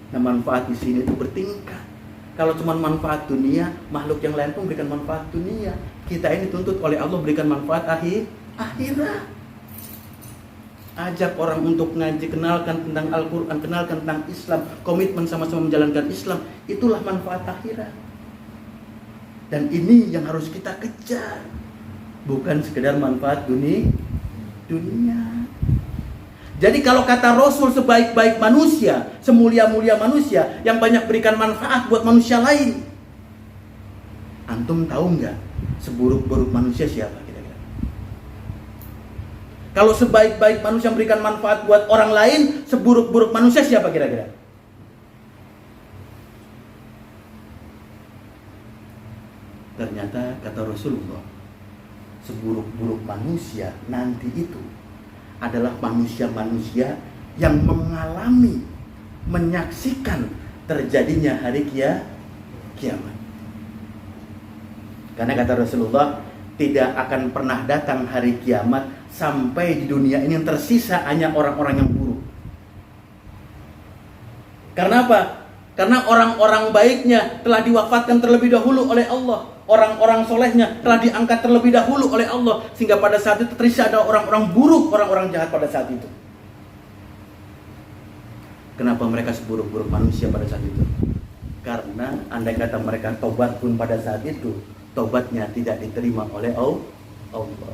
Nah, manfaat di sini itu bertingkat. Kalau cuma manfaat dunia, makhluk yang lain pun memberikan manfaat dunia. Kita ini dituntut oleh Allah berikan manfaat akhirat. Ajak orang untuk ngaji, kenalkan tentang Al-Quran, kenalkan tentang Islam, komitmen sama-sama menjalankan Islam. Itulah manfaat akhirat. Dan ini yang harus kita kejar, bukan sekedar manfaat dunia. Jadi kalau kata Rasul, sebaik-baik manusia, semulia-mulia manusia, yang banyak berikan manfaat buat manusia lain. Antum tahu nggak seburuk-buruk manusia siapa kira-kira? Kalau sebaik-baik manusia memberikan manfaat buat orang lain, seburuk-buruk manusia siapa kira-kira? Ternyata kata Rasulullah, seburuk-buruk manusia nanti itu adalah manusia-manusia yang mengalami, menyaksikan terjadinya hari kiamat. Karena kata Rasulullah, tidak akan pernah datang hari kiamat sampai di dunia ini yang tersisa hanya orang-orang yang buruk. Karena apa? Karena orang-orang baiknya telah diwafatkan terlebih dahulu oleh Allah. Orang-orang solehnya telah diangkat terlebih dahulu oleh Allah. Sehingga pada saat itu tersisa ada orang-orang buruk, orang-orang jahat pada saat itu. Kenapa mereka seburuk-buruk manusia pada saat itu? Karena andai kata mereka tobat pun pada saat itu, tobatnya tidak diterima oleh Allah.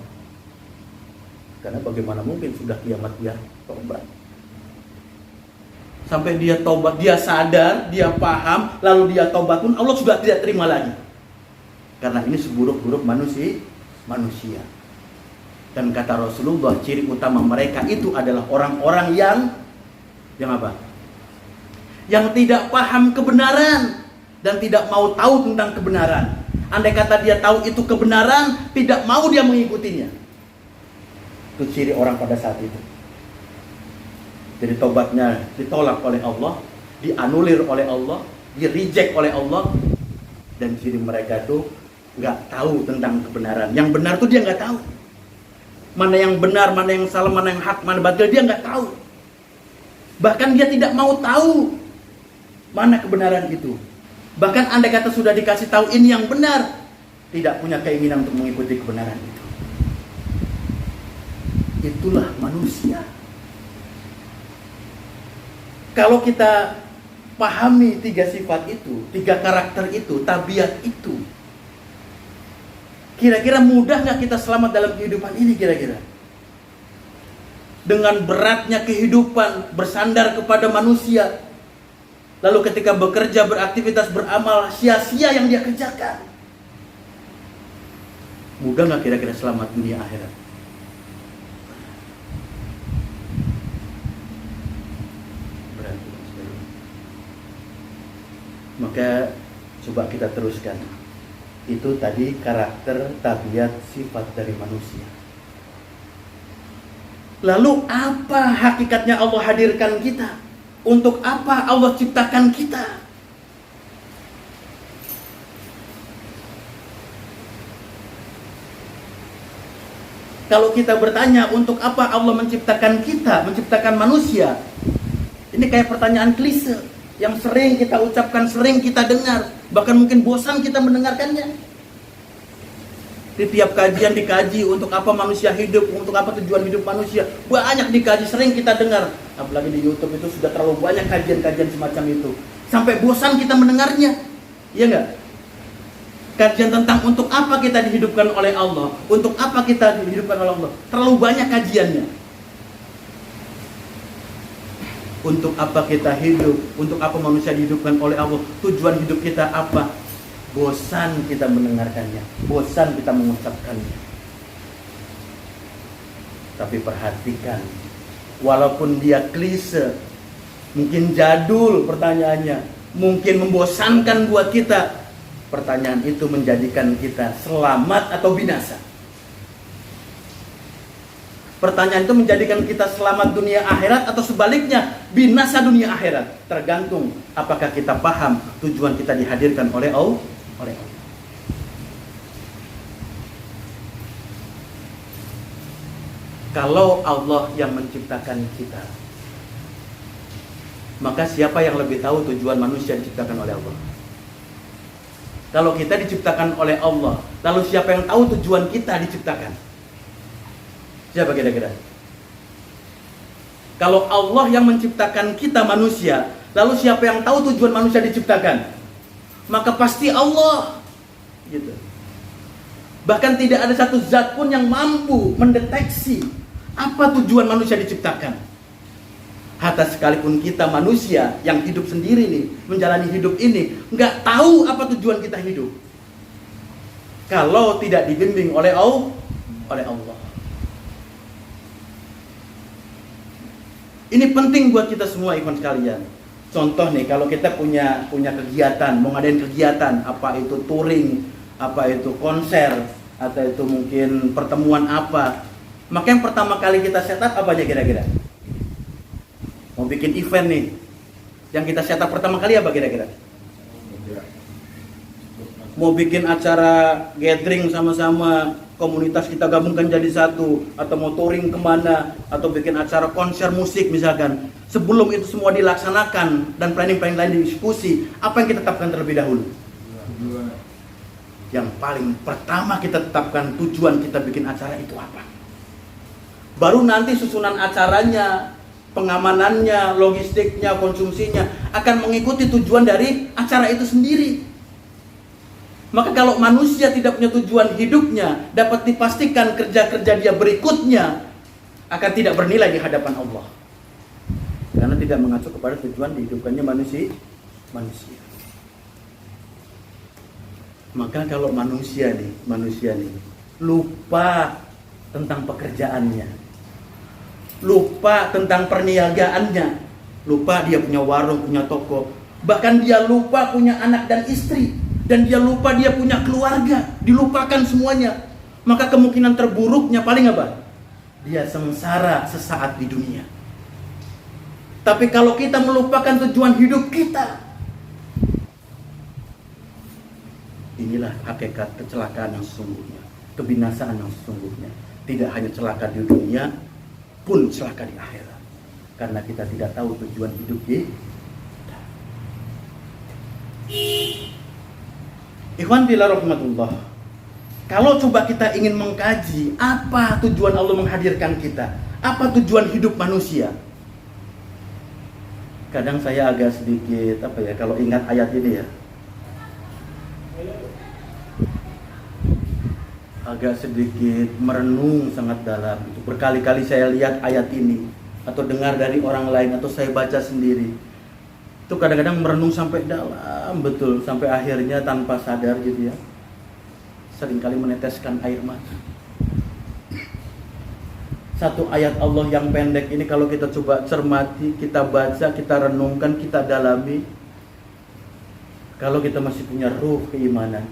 Karena bagaimana mungkin sudah kiamat dia tobat? Sampai dia tobat, dia sadar, dia paham, lalu dia tobat pun Allah sudah tidak terima lagi. Karena ini seburuk-buruk manusia. Dan kata Rasulullah, ciri utama mereka itu adalah orang-orang yang apa? Yang tidak paham kebenaran dan tidak mau tahu tentang kebenaran. Andai kata dia tahu itu kebenaran, tidak mau dia mengikutinya. Itu ciri orang pada saat itu. Jadi tobatnya ditolak oleh Allah, dianulir oleh Allah, di-reject oleh Allah. Dan ciri mereka itu nggak tahu tentang kebenaran. Yang benar tuh dia nggak tahu. Mana yang benar, mana yang salah, mana yang hak, mana batil, dia nggak tahu. Bahkan dia tidak mau tahu mana kebenaran itu. Bahkan andai kata sudah dikasih tahu ini yang benar, tidak punya keinginan untuk mengikuti kebenaran itu. Itulah manusia. Kalau kita pahami 3 sifat itu, 3 karakter itu, tabiat itu, kira-kira mudah nggak kita selamat dalam kehidupan ini kira-kira? Dengan beratnya kehidupan bersandar kepada manusia, lalu ketika bekerja, beraktivitas, beramal, sia-sia yang dia kerjakan. Mudah nggak kira-kira selamat dunia akhirat? Berat. Maka coba kita teruskan. Itu tadi karakter, tabiat, sifat dari manusia. Lalu apa hakikatnya Allah hadirkan kita? Untuk apa Allah ciptakan kita? Kalau kita bertanya untuk apa Allah menciptakan kita, menciptakan manusia, ini kayak pertanyaan klise yang sering kita ucapkan, sering kita dengar, bahkan mungkin bosan kita mendengarkannya. Di tiap kajian dikaji untuk apa manusia hidup, untuk apa tujuan hidup manusia, banyak dikaji, sering kita dengar. Apalagi di YouTube itu sudah terlalu banyak kajian-kajian semacam itu, sampai bosan kita mendengarnya, iya nggak? Kajian tentang untuk apa kita dihidupkan oleh Allah, untuk apa kita dihidupkan oleh Allah, terlalu banyak kajiannya. Untuk apa kita hidup, untuk apa manusia dihidupkan oleh Allah, tujuan hidup kita apa? Bosan kita mendengarkannya, bosan kita mengucapkannya. Tapi perhatikan, walaupun dia klise, mungkin jadul pertanyaannya, mungkin membosankan buat kita, pertanyaan itu menjadikan kita selamat atau binasa. Pertanyaan itu menjadikan kita selamat dunia akhirat atau sebaliknya binasa dunia akhirat. Tergantung apakah kita paham tujuan kita dihadirkan oleh Allah. Kalau Allah yang menciptakan kita, maka siapa yang lebih tahu tujuan manusia diciptakan oleh Allah? Kalau kita diciptakan oleh Allah, lalu siapa yang tahu tujuan kita diciptakan? Siapa kira-kira? Kalau Allah yang menciptakan kita manusia, lalu siapa yang tahu tujuan manusia diciptakan? Maka pasti Allah. Gitu. Bahkan tidak ada satu zat pun yang mampu mendeteksi apa tujuan manusia diciptakan. Hatta sekalipun kita manusia yang hidup sendiri nih, menjalani hidup ini, nggak tahu apa tujuan kita hidup. Kalau tidak dibimbing oleh Allah. Ini penting buat kita semua ikhwan sekalian. Contoh nih, kalau kita punya kegiatan, mau ngadain kegiatan, apa itu touring, apa itu konser, atau itu mungkin pertemuan apa, maka yang pertama kali kita set up apa aja kira-kira? Mau bikin event nih, yang kita set up pertama kali apa kira-kira? Mau bikin acara gathering sama-sama, komunitas kita gabungkan jadi satu, atau mau touring kemana, atau bikin acara konser musik misalkan. Sebelum itu semua dilaksanakan dan planning-planning lain diskusi, apa yang kita tetapkan terlebih dahulu? Yang paling pertama kita tetapkan tujuan kita bikin acara itu apa. Baru nanti susunan acaranya, pengamanannya, logistiknya, konsumsinya akan mengikuti tujuan dari acara itu sendiri. Maka kalau manusia tidak punya tujuan hidupnya, dapat dipastikan kerja-kerja dia berikutnya akan tidak bernilai di hadapan Allah. Karena tidak mengacu kepada tujuan dihidupkannya manusia. Maka kalau manusia nih lupa tentang pekerjaannya, lupa tentang perniagaannya, lupa dia punya warung, punya toko, bahkan dia lupa punya anak dan istri, dan dia lupa dia punya keluarga, dilupakan semuanya. Maka kemungkinan terburuknya paling apa? Dia sengsara sesaat di dunia. Tapi kalau kita melupakan tujuan hidup kita, inilah hakikat kecelakaan yang sesungguhnya, kebinasaan yang sesungguhnya. Tidak hanya celaka di dunia, pun celaka di akhirat. Karena kita tidak tahu tujuan hidup kita. Ikhwan fillah rahmatullah. Kalau coba kita ingin mengkaji apa tujuan Allah menghadirkan kita, apa tujuan hidup manusia, kadang saya agak sedikit kalau ingat ayat ini ya, agak sedikit merenung sangat dalam. Berkali-kali saya lihat ayat ini atau dengar dari orang lain atau saya baca sendiri, itu kadang-kadang merenung sampai dalam betul, sampai akhirnya tanpa sadar gitu ya, seringkali meneteskan air mata. Satu ayat Allah yang pendek ini kalau kita coba cermati, kita baca, kita renungkan, kita dalami, kalau kita masih punya ruh keimanan,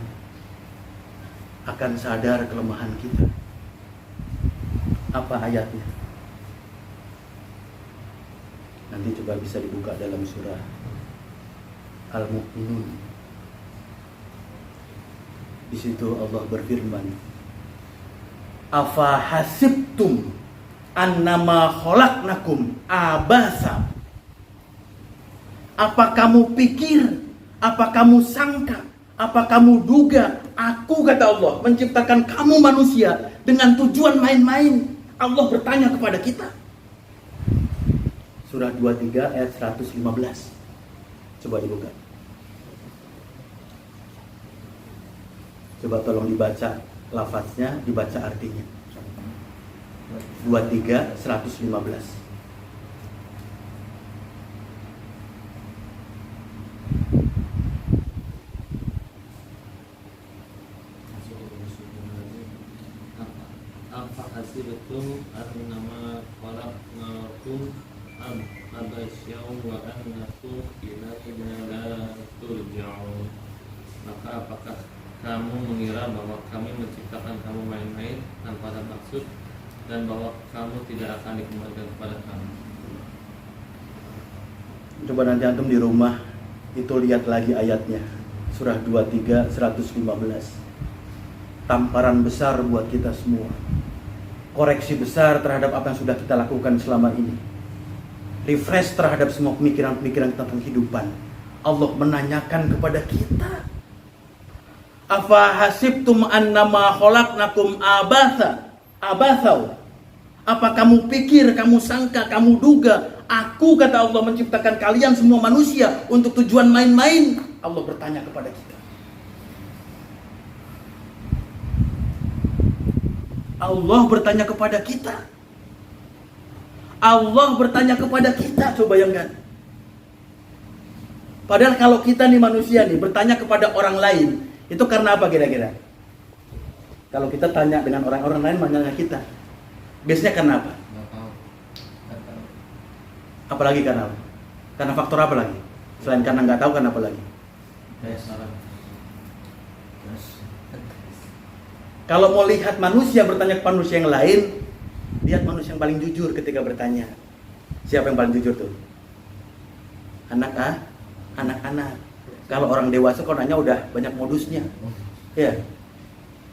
akan sadar kelemahan kita. Apa ayatnya? Nanti coba bisa dibuka dalam surah Al-Mu'minun. Di situ Allah berfirman, "Afa hasibtum annama khalaqnakum abasa." Apa kamu pikir, apa kamu sangka, apa kamu duga, aku kata Allah menciptakan kamu manusia dengan tujuan main-main? Allah bertanya kepada kita. Surah 23 ayat 115. Coba dibuka. Coba tolong dibaca lafaznya, dibaca artinya. 23 115. Hasibtum annama khalaqnakum abasyaw wa annakum ilaina la turja'un. Maka apakah kamu mengira bahwa kami menciptakan kamu main-main tanpa ada maksud, dan bahwa kamu tidak akan dikembalikan kepada kami? Coba nanti antum di rumah itu lihat lagi ayatnya, surah 23 115. Tamparan besar buat kita semua, koreksi besar terhadap apa yang sudah kita lakukan selama ini, refresh terhadap semua pemikiran-pemikiran tentang kehidupan. Allah menanyakan kepada kita, afa hasibtum annama khalaqnakum abatha. Apa kamu pikir, kamu sangka, kamu duga, aku kata Allah menciptakan kalian semua manusia untuk tujuan main-main? Allah bertanya kepada kita. Allah bertanya kepada kita. Allah bertanya kepada kita, coba bayangkan. Padahal kalau kita nih manusia nih bertanya kepada orang lain, itu karena apa kira-kira? Kalau kita tanya dengan orang lain menanya kita, biasanya karena apa? Apalagi karena apa? Karena faktor apa lagi? Selain karena nggak tahu, karena apa lagi? Kalau mau lihat manusia bertanya ke manusia yang lain, lihat manusia yang paling jujur ketika bertanya. Siapa yang paling jujur tuh? Anak-anak. Kalau orang dewasa kok nanya udah banyak modusnya. Ya.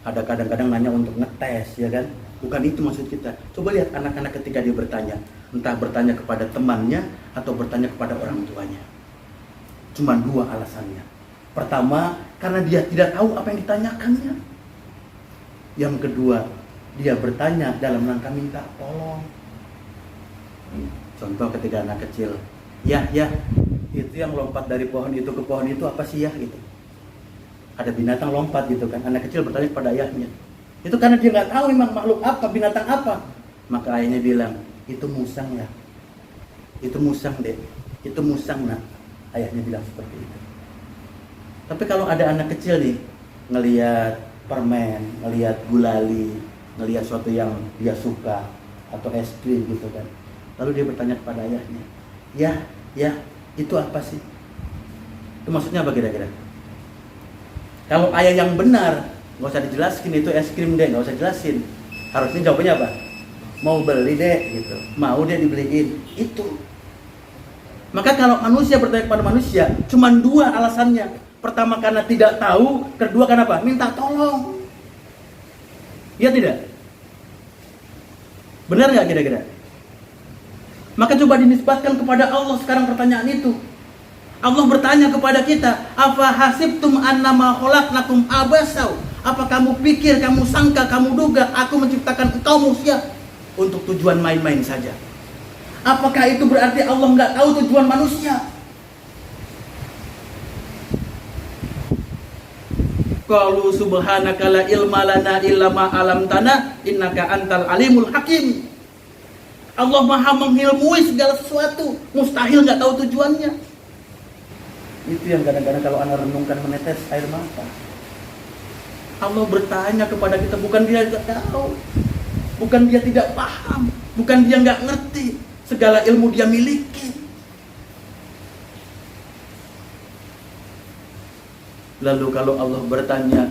Ada kadang-kadang nanya untuk ngetes, ya kan? Bukan itu maksud kita. Coba lihat anak-anak ketika dia bertanya, entah bertanya kepada temannya atau bertanya kepada orang tuanya. Cuma dua alasannya. Pertama, karena dia tidak tahu apa yang ditanyakannya. Yang kedua, dia bertanya dalam rangka minta tolong. Contoh ketika anak kecil, ya, itu yang lompat dari pohon itu ke pohon itu apa sih ya gitu. Ada binatang lompat gitu kan. Anak kecil bertanya kepada ayahnya. Itu karena dia nggak tahu memang makhluk apa, binatang apa. Maka ayahnya bilang, itu musang ya. Itu musang deh. Itu musang nak. Ayahnya bilang seperti itu. Tapi kalau ada anak kecil nih, ngelihat permen, ngelihat gulali, ngelihat sesuatu yang dia suka atau es krim gitu kan. Lalu dia bertanya kepada ayahnya, ya, itu apa sih? Itu maksudnya apa kira-kira? Kalau ayah yang benar, nggak usah dijelasin itu es krim deh, nggak usah jelasin. Harusnya jawabannya apa? Mau beli deh gitu, mau deh dibeliin. Itu. Maka kalau manusia bertanya kepada manusia, cuma dua alasannya. Pertama karena tidak tahu, kedua kenapa? Minta tolong. Ya tidak? Benar nggak kira-kira? Maka coba dinisbatkan kepada Allah sekarang pertanyaan itu. Allah bertanya kepada kita, "Afa hasibtum annama khalaqnakum abasau?" Apa kamu pikir, kamu sangka, kamu duga aku menciptakan engkau manusia untuk tujuan main-main saja? Apakah itu berarti Allah nggak tahu tujuan manusia? Qalu subhanaka la ilma lana illa ma 'allamtana innaka antal alimul hakim. Allah Maha mengilmui segala sesuatu, mustahil nggak tahu tujuannya. Itu yang kadang-kadang kalau anak renungkan menetes air mata. Allah bertanya kepada kita, bukan dia tidak tahu, bukan dia tidak paham, bukan dia nggak ngerti, segala ilmu dia miliki. Lalu kalau Allah bertanya,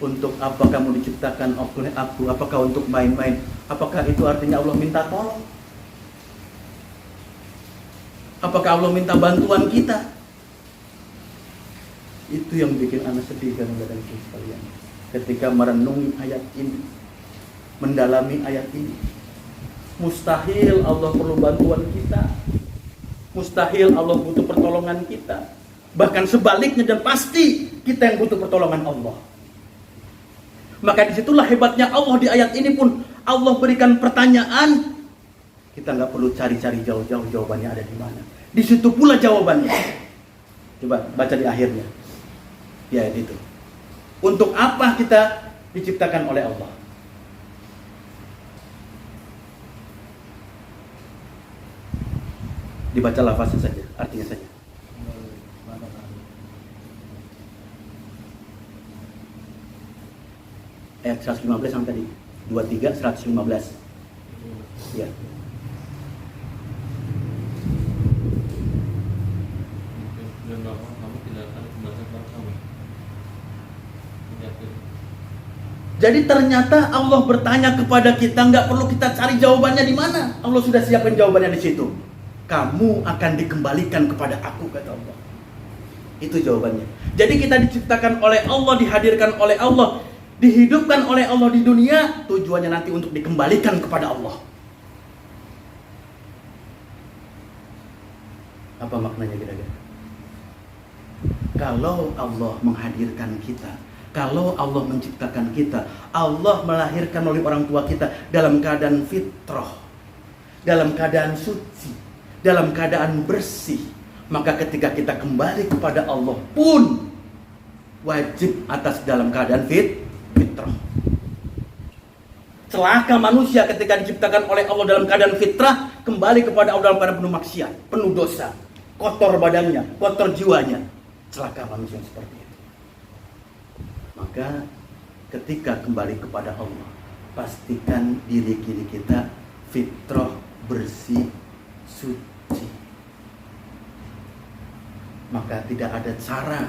untuk apa kamu diciptakan oleh aku? Apakah untuk main-main? Apakah itu artinya Allah minta tolong? Apakah Allah minta bantuan kita? Itu yang bikin anak sedih kadang-kadang sekalian. Ketika merenungi ayat ini, mendalami ayat ini, mustahil Allah perlu bantuan kita, mustahil Allah butuh pertolongan kita. Bahkan sebaliknya dan pasti kita yang butuh pertolongan Allah. Maka disitulah hebatnya Allah di ayat ini pun Allah berikan pertanyaan, kita nggak perlu cari-cari jauh-jauh jawabannya ada di mana. Di situ pula jawabannya. Coba baca di akhirnya. Di ayat itu. Untuk apa kita diciptakan oleh Allah? Dibaca lafaznya saja, artinya saja. Ayat 115 yang tadi 23 115 ya. Dan bahwa kamu tidak akan membaca kami. Jadi ternyata Allah bertanya kepada kita, nggak perlu kita cari jawabannya di mana. Allah sudah siapkan jawabannya di situ. Kamu akan dikembalikan kepada aku, kata Allah. Itu jawabannya. Jadi kita diciptakan oleh Allah, dihadirkan oleh Allah, dihidupkan oleh Allah di dunia, tujuannya nanti untuk dikembalikan kepada Allah. Apa maknanya kira-kira? Kalau Allah menghadirkan kita, kalau Allah menciptakan kita, Allah melahirkan oleh orang tua kita dalam keadaan fitrah, dalam keadaan suci, dalam keadaan bersih, maka ketika kita kembali kepada Allah pun wajib atas dalam keadaan fitrah. Celaka manusia ketika diciptakan oleh Allah dalam keadaan fitrah, kembali kepada Allah dalam keadaan penuh maksiat, penuh dosa, kotor badannya, kotor jiwanya. Celaka manusia seperti itu. Maka ketika kembali kepada Allah, pastikan diri kita fitrah, bersih, suci. Maka tidak ada cara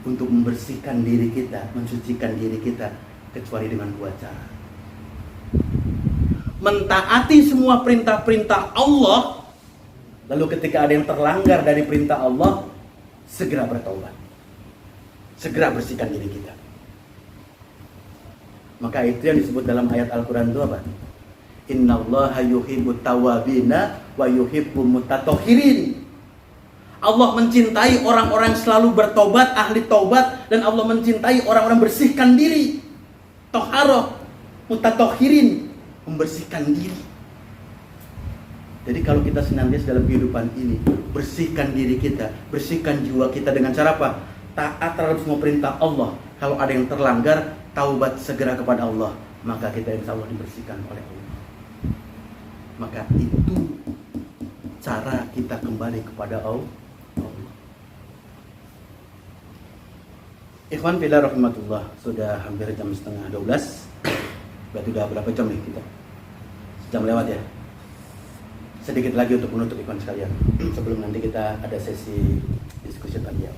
untuk membersihkan diri kita, mensucikan diri kita, kecuali dengan dua cara. Mentaati semua perintah-perintah Allah, lalu ketika ada yang terlanggar dari perintah Allah, segera bertaubat, segera bersihkan diri kita. Maka itu yang disebut dalam ayat Al-Quran itu apa? Innallaha yuhibbut tawabina wa yuhibbul mutatahhirin. Allah mencintai orang-orang yang selalu bertobat, ahli taubat, dan Allah mencintai orang-orang bersihkan diri. Toharoh, mutatahhirin, membersihkan diri. Jadi kalau kita senantiasa dalam kehidupan ini, bersihkan diri kita, bersihkan jiwa kita dengan cara apa? Taat terhadap semua perintah Allah. Kalau ada yang terlanggar, taubat segera kepada Allah, maka kita insya Allah dibersihkan oleh Allah. Maka itu cara kita kembali kepada Allah. Ikhwan fillah rahmatullah, sudah hampir jam 11:30. Berarti udah berapa jam nih kita? Jam lewat ya. Sedikit lagi untuk menutup ikhwan sekalian. Sebelum nanti kita ada sesi diskusi tanya.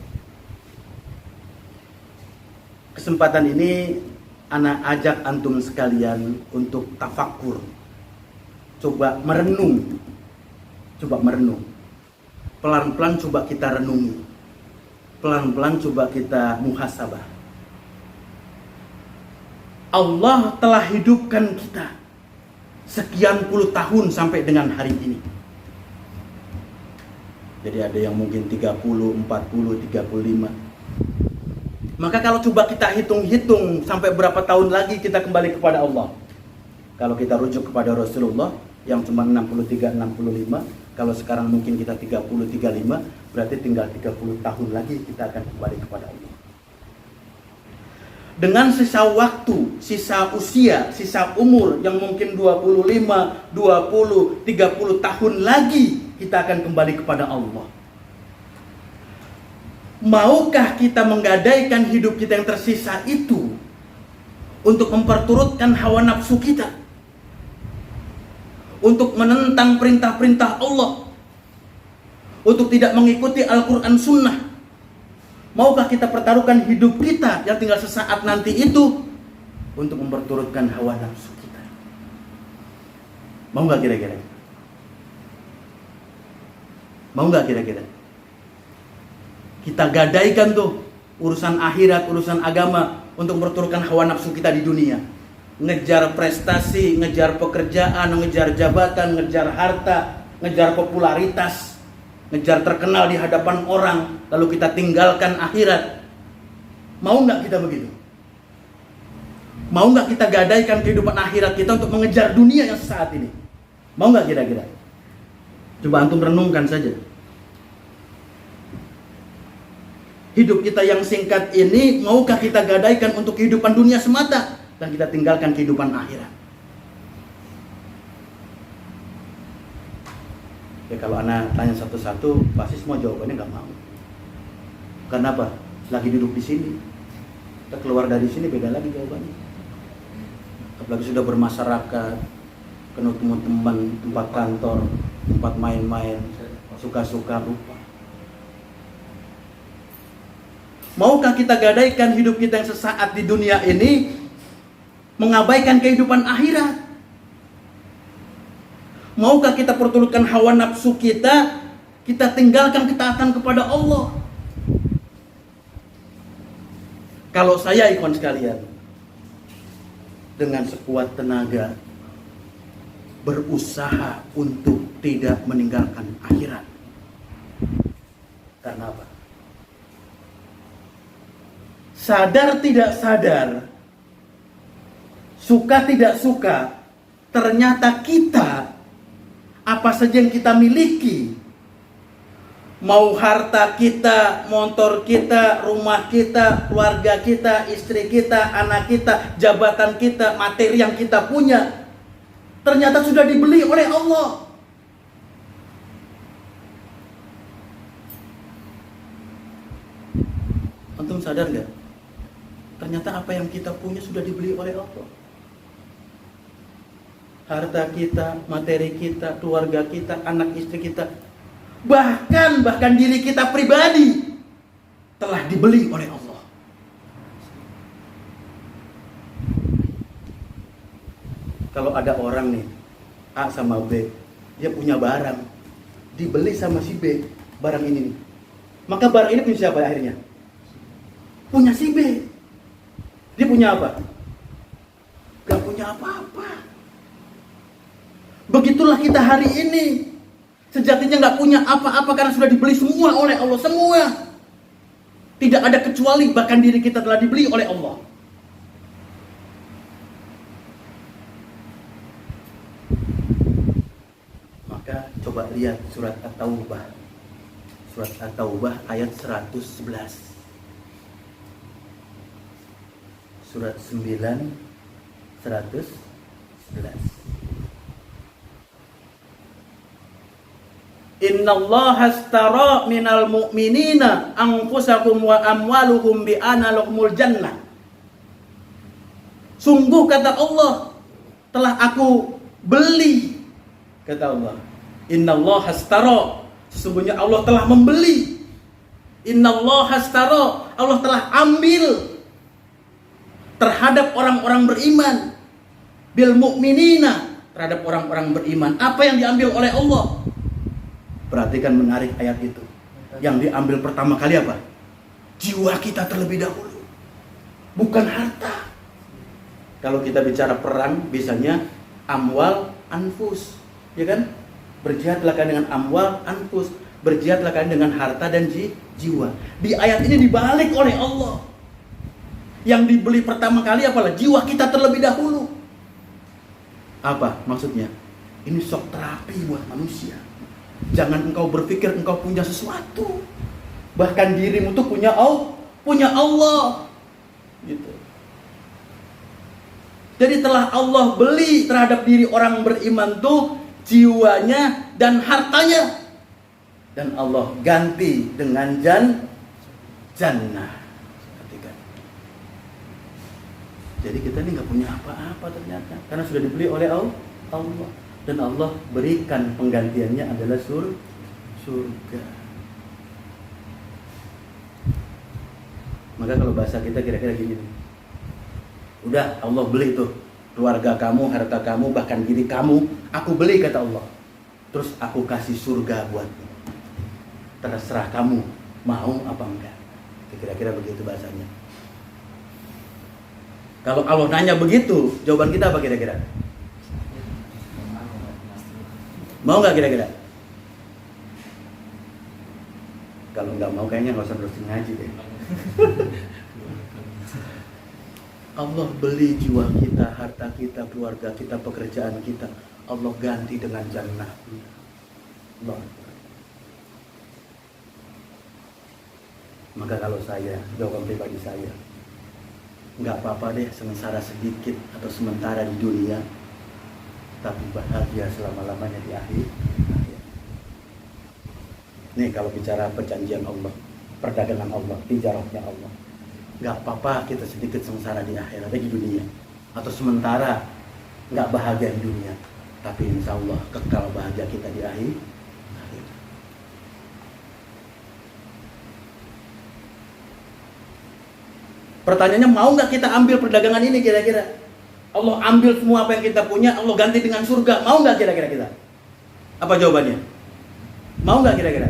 Kesempatan ini ana ajak antum sekalian untuk tafakur. Coba merenung. Pelan-pelan coba kita renungi. Pelan-pelan coba kita muhasabah. Allah telah hidupkan kita sekian puluh tahun sampai dengan hari ini. Jadi ada yang mungkin 30, 40, 35. Maka kalau coba kita hitung-hitung sampai berapa tahun lagi kita kembali kepada Allah. Kalau kita rujuk kepada Rasulullah yang cuma 63, 65. Kalau sekarang mungkin kita 30, 35. Berarti tinggal 30 tahun lagi kita akan kembali kepada Allah. Dengan sisa waktu, sisa usia, sisa umur yang mungkin 25, 20, 30 tahun lagi kita akan kembali kepada Allah. Maukah kita menggadaikan hidup kita yang tersisa itu untuk memperturutkan hawa nafsu kita? Untuk menentang perintah-perintah Allah? Untuk tidak mengikuti Al-Quran Sunnah? Maukah kita pertaruhkan hidup kita yang tinggal sesaat nanti itu untuk memperturutkan hawa nafsu kita? Mau nggak kira-kira? Mau nggak kira-kira? Kita gadaikan tuh urusan akhirat, urusan agama untuk memperturutkan hawa nafsu kita di dunia. Ngejar prestasi, ngejar pekerjaan, ngejar jabatan, ngejar harta, ngejar popularitas, ngejar terkenal di hadapan orang, lalu kita tinggalkan akhirat. Mau nggak kita begitu? Mau nggak kita gadaikan kehidupan akhirat kita untuk mengejar dunia yang saat ini? Mau nggak kira-kira? Coba antum renungkan saja. Hidup kita yang singkat ini, maukah kita gadaikan untuk kehidupan dunia semata dan kita tinggalkan kehidupan akhirat? Ya kalau anak tanya satu-satu, pasti semua jawabannya nggak mau. Kenapa? Lagi duduk di sini, kita keluar dari sini beda lagi jawabannya. Apalagi sudah bermasyarakat, ketemu teman, tempat kantor, tempat main-main, suka-suka lupa. Maukah kita gadaikan hidup kita yang sesaat di dunia ini mengabaikan kehidupan akhirat? Maukah kita perturutkan hawa nafsu kita, kita tinggalkan ketaatan kepada Allah? Kalau saya ikhwan sekalian, dengan sekuat tenaga berusaha untuk tidak meninggalkan akhirat. Karena apa? Sadar tidak sadar, suka tidak suka, ternyata kita, apa saja yang kita miliki, mau harta kita, motor kita, rumah kita, keluarga kita, istri kita, anak kita, jabatan kita, materi yang kita punya, ternyata sudah dibeli oleh Allah. Antum sadar gak? Ternyata apa yang kita punya sudah dibeli oleh Allah. Harta kita, materi kita, keluarga kita, anak istri kita, bahkan diri kita pribadi telah dibeli oleh Allah. Kalau ada orang nih, A sama B, dia punya barang, dibeli sama si B, barang ini nih. Maka barang ini punya siapa akhirnya? Punya si B. Dia punya apa? Gak punya apa-apa. Begitulah kita hari ini. Sejatinya gak punya apa-apa karena sudah dibeli semua oleh Allah. Semua. Tidak ada kecuali, bahkan diri kita telah dibeli oleh Allah. Maka coba lihat surat At-Taubah. Surat At-Taubah ayat 111. Surat 9, 111. Innallaha astara minal mu'minina anfusakum wa amwaluhum bi anna lahumul jannah. Sungguh kata Allah, telah aku beli, kata Allah. Innallaha astara, sesungguhnya Allah telah membeli. Innallaha astara, Allah telah ambil terhadap orang-orang beriman. Bil mu'minina, terhadap orang-orang beriman. Apa yang diambil oleh Allah? Perhatikan menarik ayat itu. Yang diambil pertama kali apa? Jiwa kita terlebih dahulu, bukan harta. Kalau kita bicara perang, biasanya amwal anfus, ya kan? Berjihadlah kalian dengan amwal anfus, berjihadlah kalian dengan harta dan jiwa. Di ayat ini dibalik oleh Allah. Yang dibeli pertama kali apalah? Jiwa kita terlebih dahulu. Apa maksudnya? Ini shock terapi buat manusia. Jangan engkau berpikir engkau punya sesuatu. Bahkan dirimu tuh punya Allah. Gitu. Jadi telah Allah beli terhadap diri orang beriman tuh jiwanya dan hartanya. Dan Allah ganti dengan jannah. Perhatikan. Jadi kita ini gak punya apa-apa ternyata, karena sudah dibeli oleh Allah. Dan Allah berikan penggantiannya adalah surga. Maka kalau bahasa kita kira-kira gini, udah Allah beli tuh keluarga kamu, harta kamu, bahkan diri kamu, aku beli kata Allah. Terus aku kasih surga buatmu. Terserah kamu mau apa enggak. Kira-kira begitu bahasanya. Kalau Allah nanya begitu, jawaban kita apa kira-kira? Mau nggak kira-kira? Kalau nggak mau kayaknya nggak usah terusin ngaji deh. Allah beli jiwa kita, harta kita, keluarga kita, pekerjaan kita. Allah ganti dengan jannah. Allah. Maka kalau saya, jawaban pribadi saya, nggak apa-apa deh sengsara sedikit atau sementara di dunia, tapi bahagia selama-lamanya di akhir. Nih kalau bicara perjanjian Allah, perdagangan Allah, tijarahnya Allah, nggak apa-apa kita sedikit sengsara di akhirat, di dunia, atau sementara nggak bahagia di dunia, tapi insya Allah kekal bahagia kita di akhir. Pertanyaannya, mau nggak kita ambil perdagangan ini kira-kira? Allah ambil semua apa yang kita punya, Allah ganti dengan surga. Mau nggak kira-kira kita? Apa jawabannya? Mau nggak kira-kira?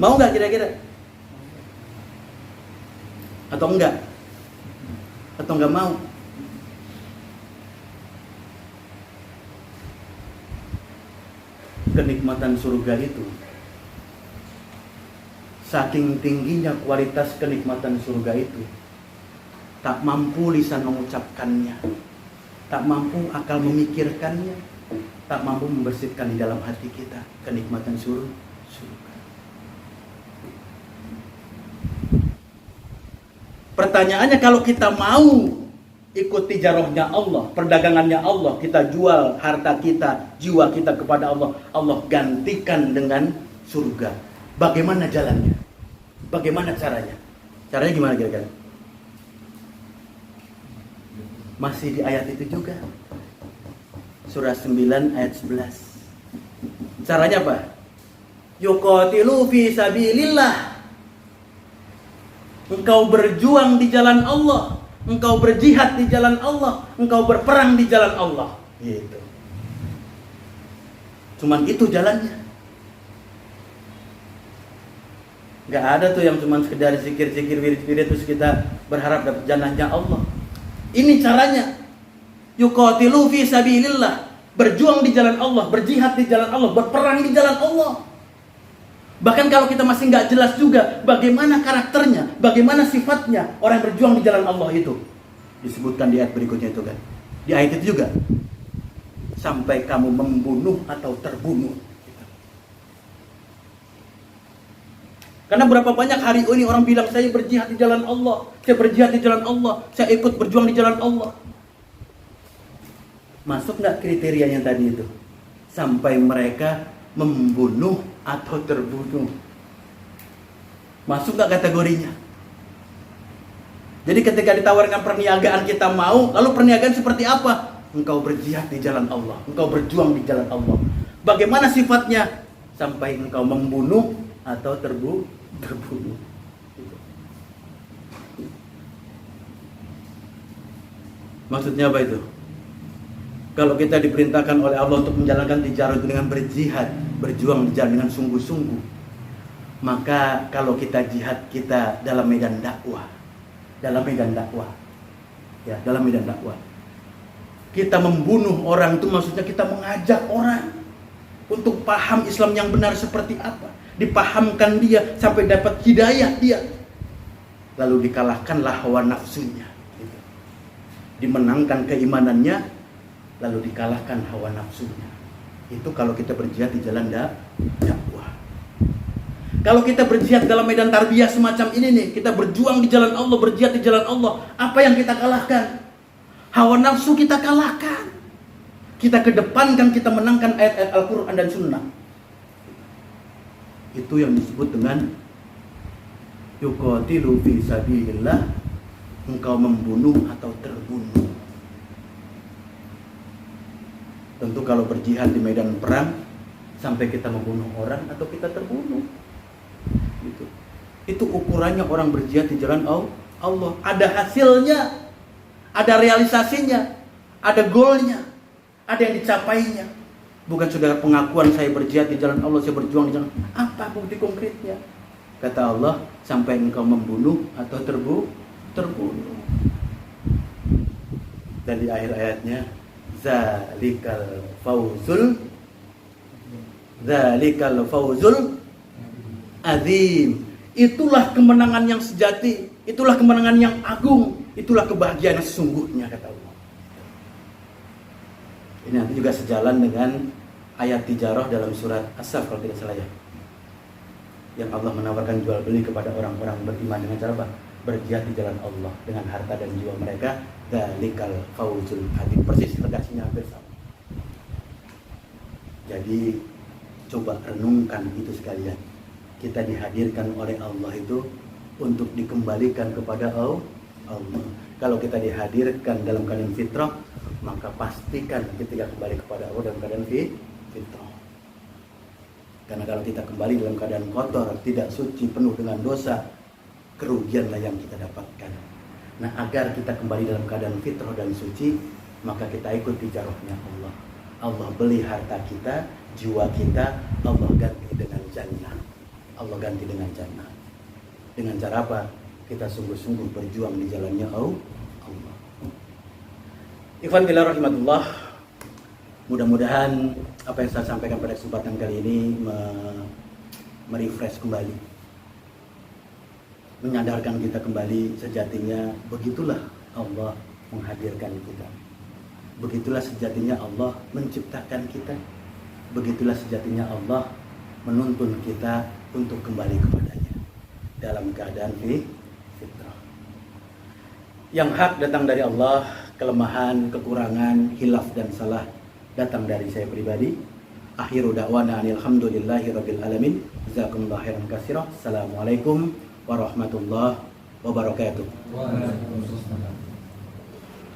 Mau nggak kira-kira? Atau enggak? Atau enggak mau? Kenikmatan surga itu, saking tingginya kualitas kenikmatan surga itu, tak mampu lisan mengucapkannya, tak mampu akal memikirkannya, tak mampu membersihkan di dalam hati kita kenikmatan surga. Pertanyaannya, kalau kita mau ikut tijarahnya Allah, perdagangannya Allah, kita jual harta kita, jiwa kita kepada Allah, Allah gantikan dengan surga. Bagaimana jalannya? Bagaimana caranya? Caranya gimana kira-kira? Masih di ayat itu juga. Surah 9 ayat 11. Caranya apa? Yuqatilu fi sabilillah. Engkau berjuang di jalan Allah, engkau berjihad di jalan Allah, engkau berperang di jalan Allah. Gitu. Cuman itu jalannya. Gak ada tuh yang cuman sekedar zikir-zikir, wirid-wirid terus kita berharap dapat jannahnya Allah. Ini caranya. Yuqatilu fi sabilillah. Berjuang di jalan Allah, berjihad di jalan Allah, berperang di jalan Allah. Bahkan kalau kita masih nggak jelas juga bagaimana karakternya, bagaimana sifatnya orang yang berjuang di jalan Allah itu, disebutkan di ayat berikutnya itu kan. Di ayat itu juga, sampai kamu membunuh atau terbunuh. Karena berapa banyak hari ini orang bilang saya berjihad di jalan Allah, saya berjihad di jalan Allah, saya ikut berjuang di jalan Allah. Masuk nggak kriteria yang tadi itu? Sampai mereka membunuh atau terbunuh. Masuk nggak kategorinya? Jadi ketika ditawarkan perniagaan kita mau, lalu perniagaan seperti apa? Engkau berjihad di jalan Allah, engkau berjuang di jalan Allah. Bagaimana sifatnya? Sampai engkau membunuh atau terbunuh. Maksudnya apa itu? Kalau kita diperintahkan oleh Allah untuk menjalankan tijarah itu dengan berjihad, berjuang di jalan dengan sungguh-sungguh, maka kalau kita jihad, kita dalam medan dakwah, ya, dalam medan dakwah. Kita membunuh orang itu maksudnya kita mengajak orang untuk paham Islam yang benar seperti apa, dipahamkan dia sampai dapat hidayah dia, lalu dikalahkanlah hawa nafsunya, dimenangkan keimanannya, lalu dikalahkan hawa nafsunya. Itu kalau kita berjihad di jalan dakwah. Kalau kita berjihad dalam medan tarbiyah semacam ini nih, kita berjuang di jalan Allah, berjihad di jalan Allah, apa yang kita kalahkan? Hawa nafsu kita kalahkan. Kita kedepankan, kita menangkan ayat-ayat Al-Quran dan Sunnah. Itu yang disebut dengan yuqatilu fi sabilillah, engkau membunuh atau terbunuh. Tentu kalau berjihad di medan perang, sampai kita membunuh orang atau kita terbunuh. Gitu. Itu ukurannya orang berjihad di jalan Allah. Ada hasilnya, ada realisasinya, ada goalnya, ada yang dicapainya. Bukan sudah pengakuan saya berjihad di jalan Allah, saya berjuang di jalan. Apa bukti konkretnya? Kata Allah, sampai engkau membunuh atau terbunuh. Dan di akhir ayatnya, Zalikal fawzul azim. Itulah kemenangan yang sejati, itulah kemenangan yang agung, itulah kebahagiaan yang sesungguhnya, kata Allah. Ini nanti juga sejalan dengan ayat tijarah dalam surat As-Saff kalau tidak salah ya, yang Allah menawarkan jual beli kepada orang-orang beriman dengan cara apa? Berjihad di jalan Allah dengan harta dan jiwa mereka. Zalikal fawzul azim. Persis redaksinya hampir sama. Jadi coba renungkan itu sekalian. Kita dihadirkan oleh Allah itu untuk dikembalikan kepada Allah. Kalau kita dihadirkan dalam keadaan fitrah, maka pastikan ketika kembali kepada Allah dalam keadaan fitrah. Karena kalau kita kembali dalam keadaan kotor, tidak suci, penuh dengan dosa, kerugianlah yang kita dapatkan. Nah, agar kita kembali dalam keadaan fitrah dan suci, maka kita ikut tijarahnya Allah. Allah beli harta kita, jiwa kita, Allah ganti dengan jannah. Allah ganti dengan jannah. Dengan cara apa? Kita sungguh-sungguh berjuang di jalannya Allah. Ikhwan fillah rahimatullah. Mudah-mudahan apa yang saya sampaikan pada kesempatan kali ini merefresh kembali, menyadarkan kita kembali sejatinya begitulah Allah menghadirkan kita. Begitulah sejatinya Allah menciptakan kita. Begitulah sejatinya Allah menuntun kita untuk kembali kepadanya dalam keadaan fitrah. Yang hak datang dari Allah, kelemahan, kekurangan, hilaf dan salah datang dari saya pribadi. Akhiru da'wana alhamdulillahirabbil alamin. Jazakumullahu khairan katsira. Assalamualaikum warahmatullahi wabarakatuh. Waalaikumsalam.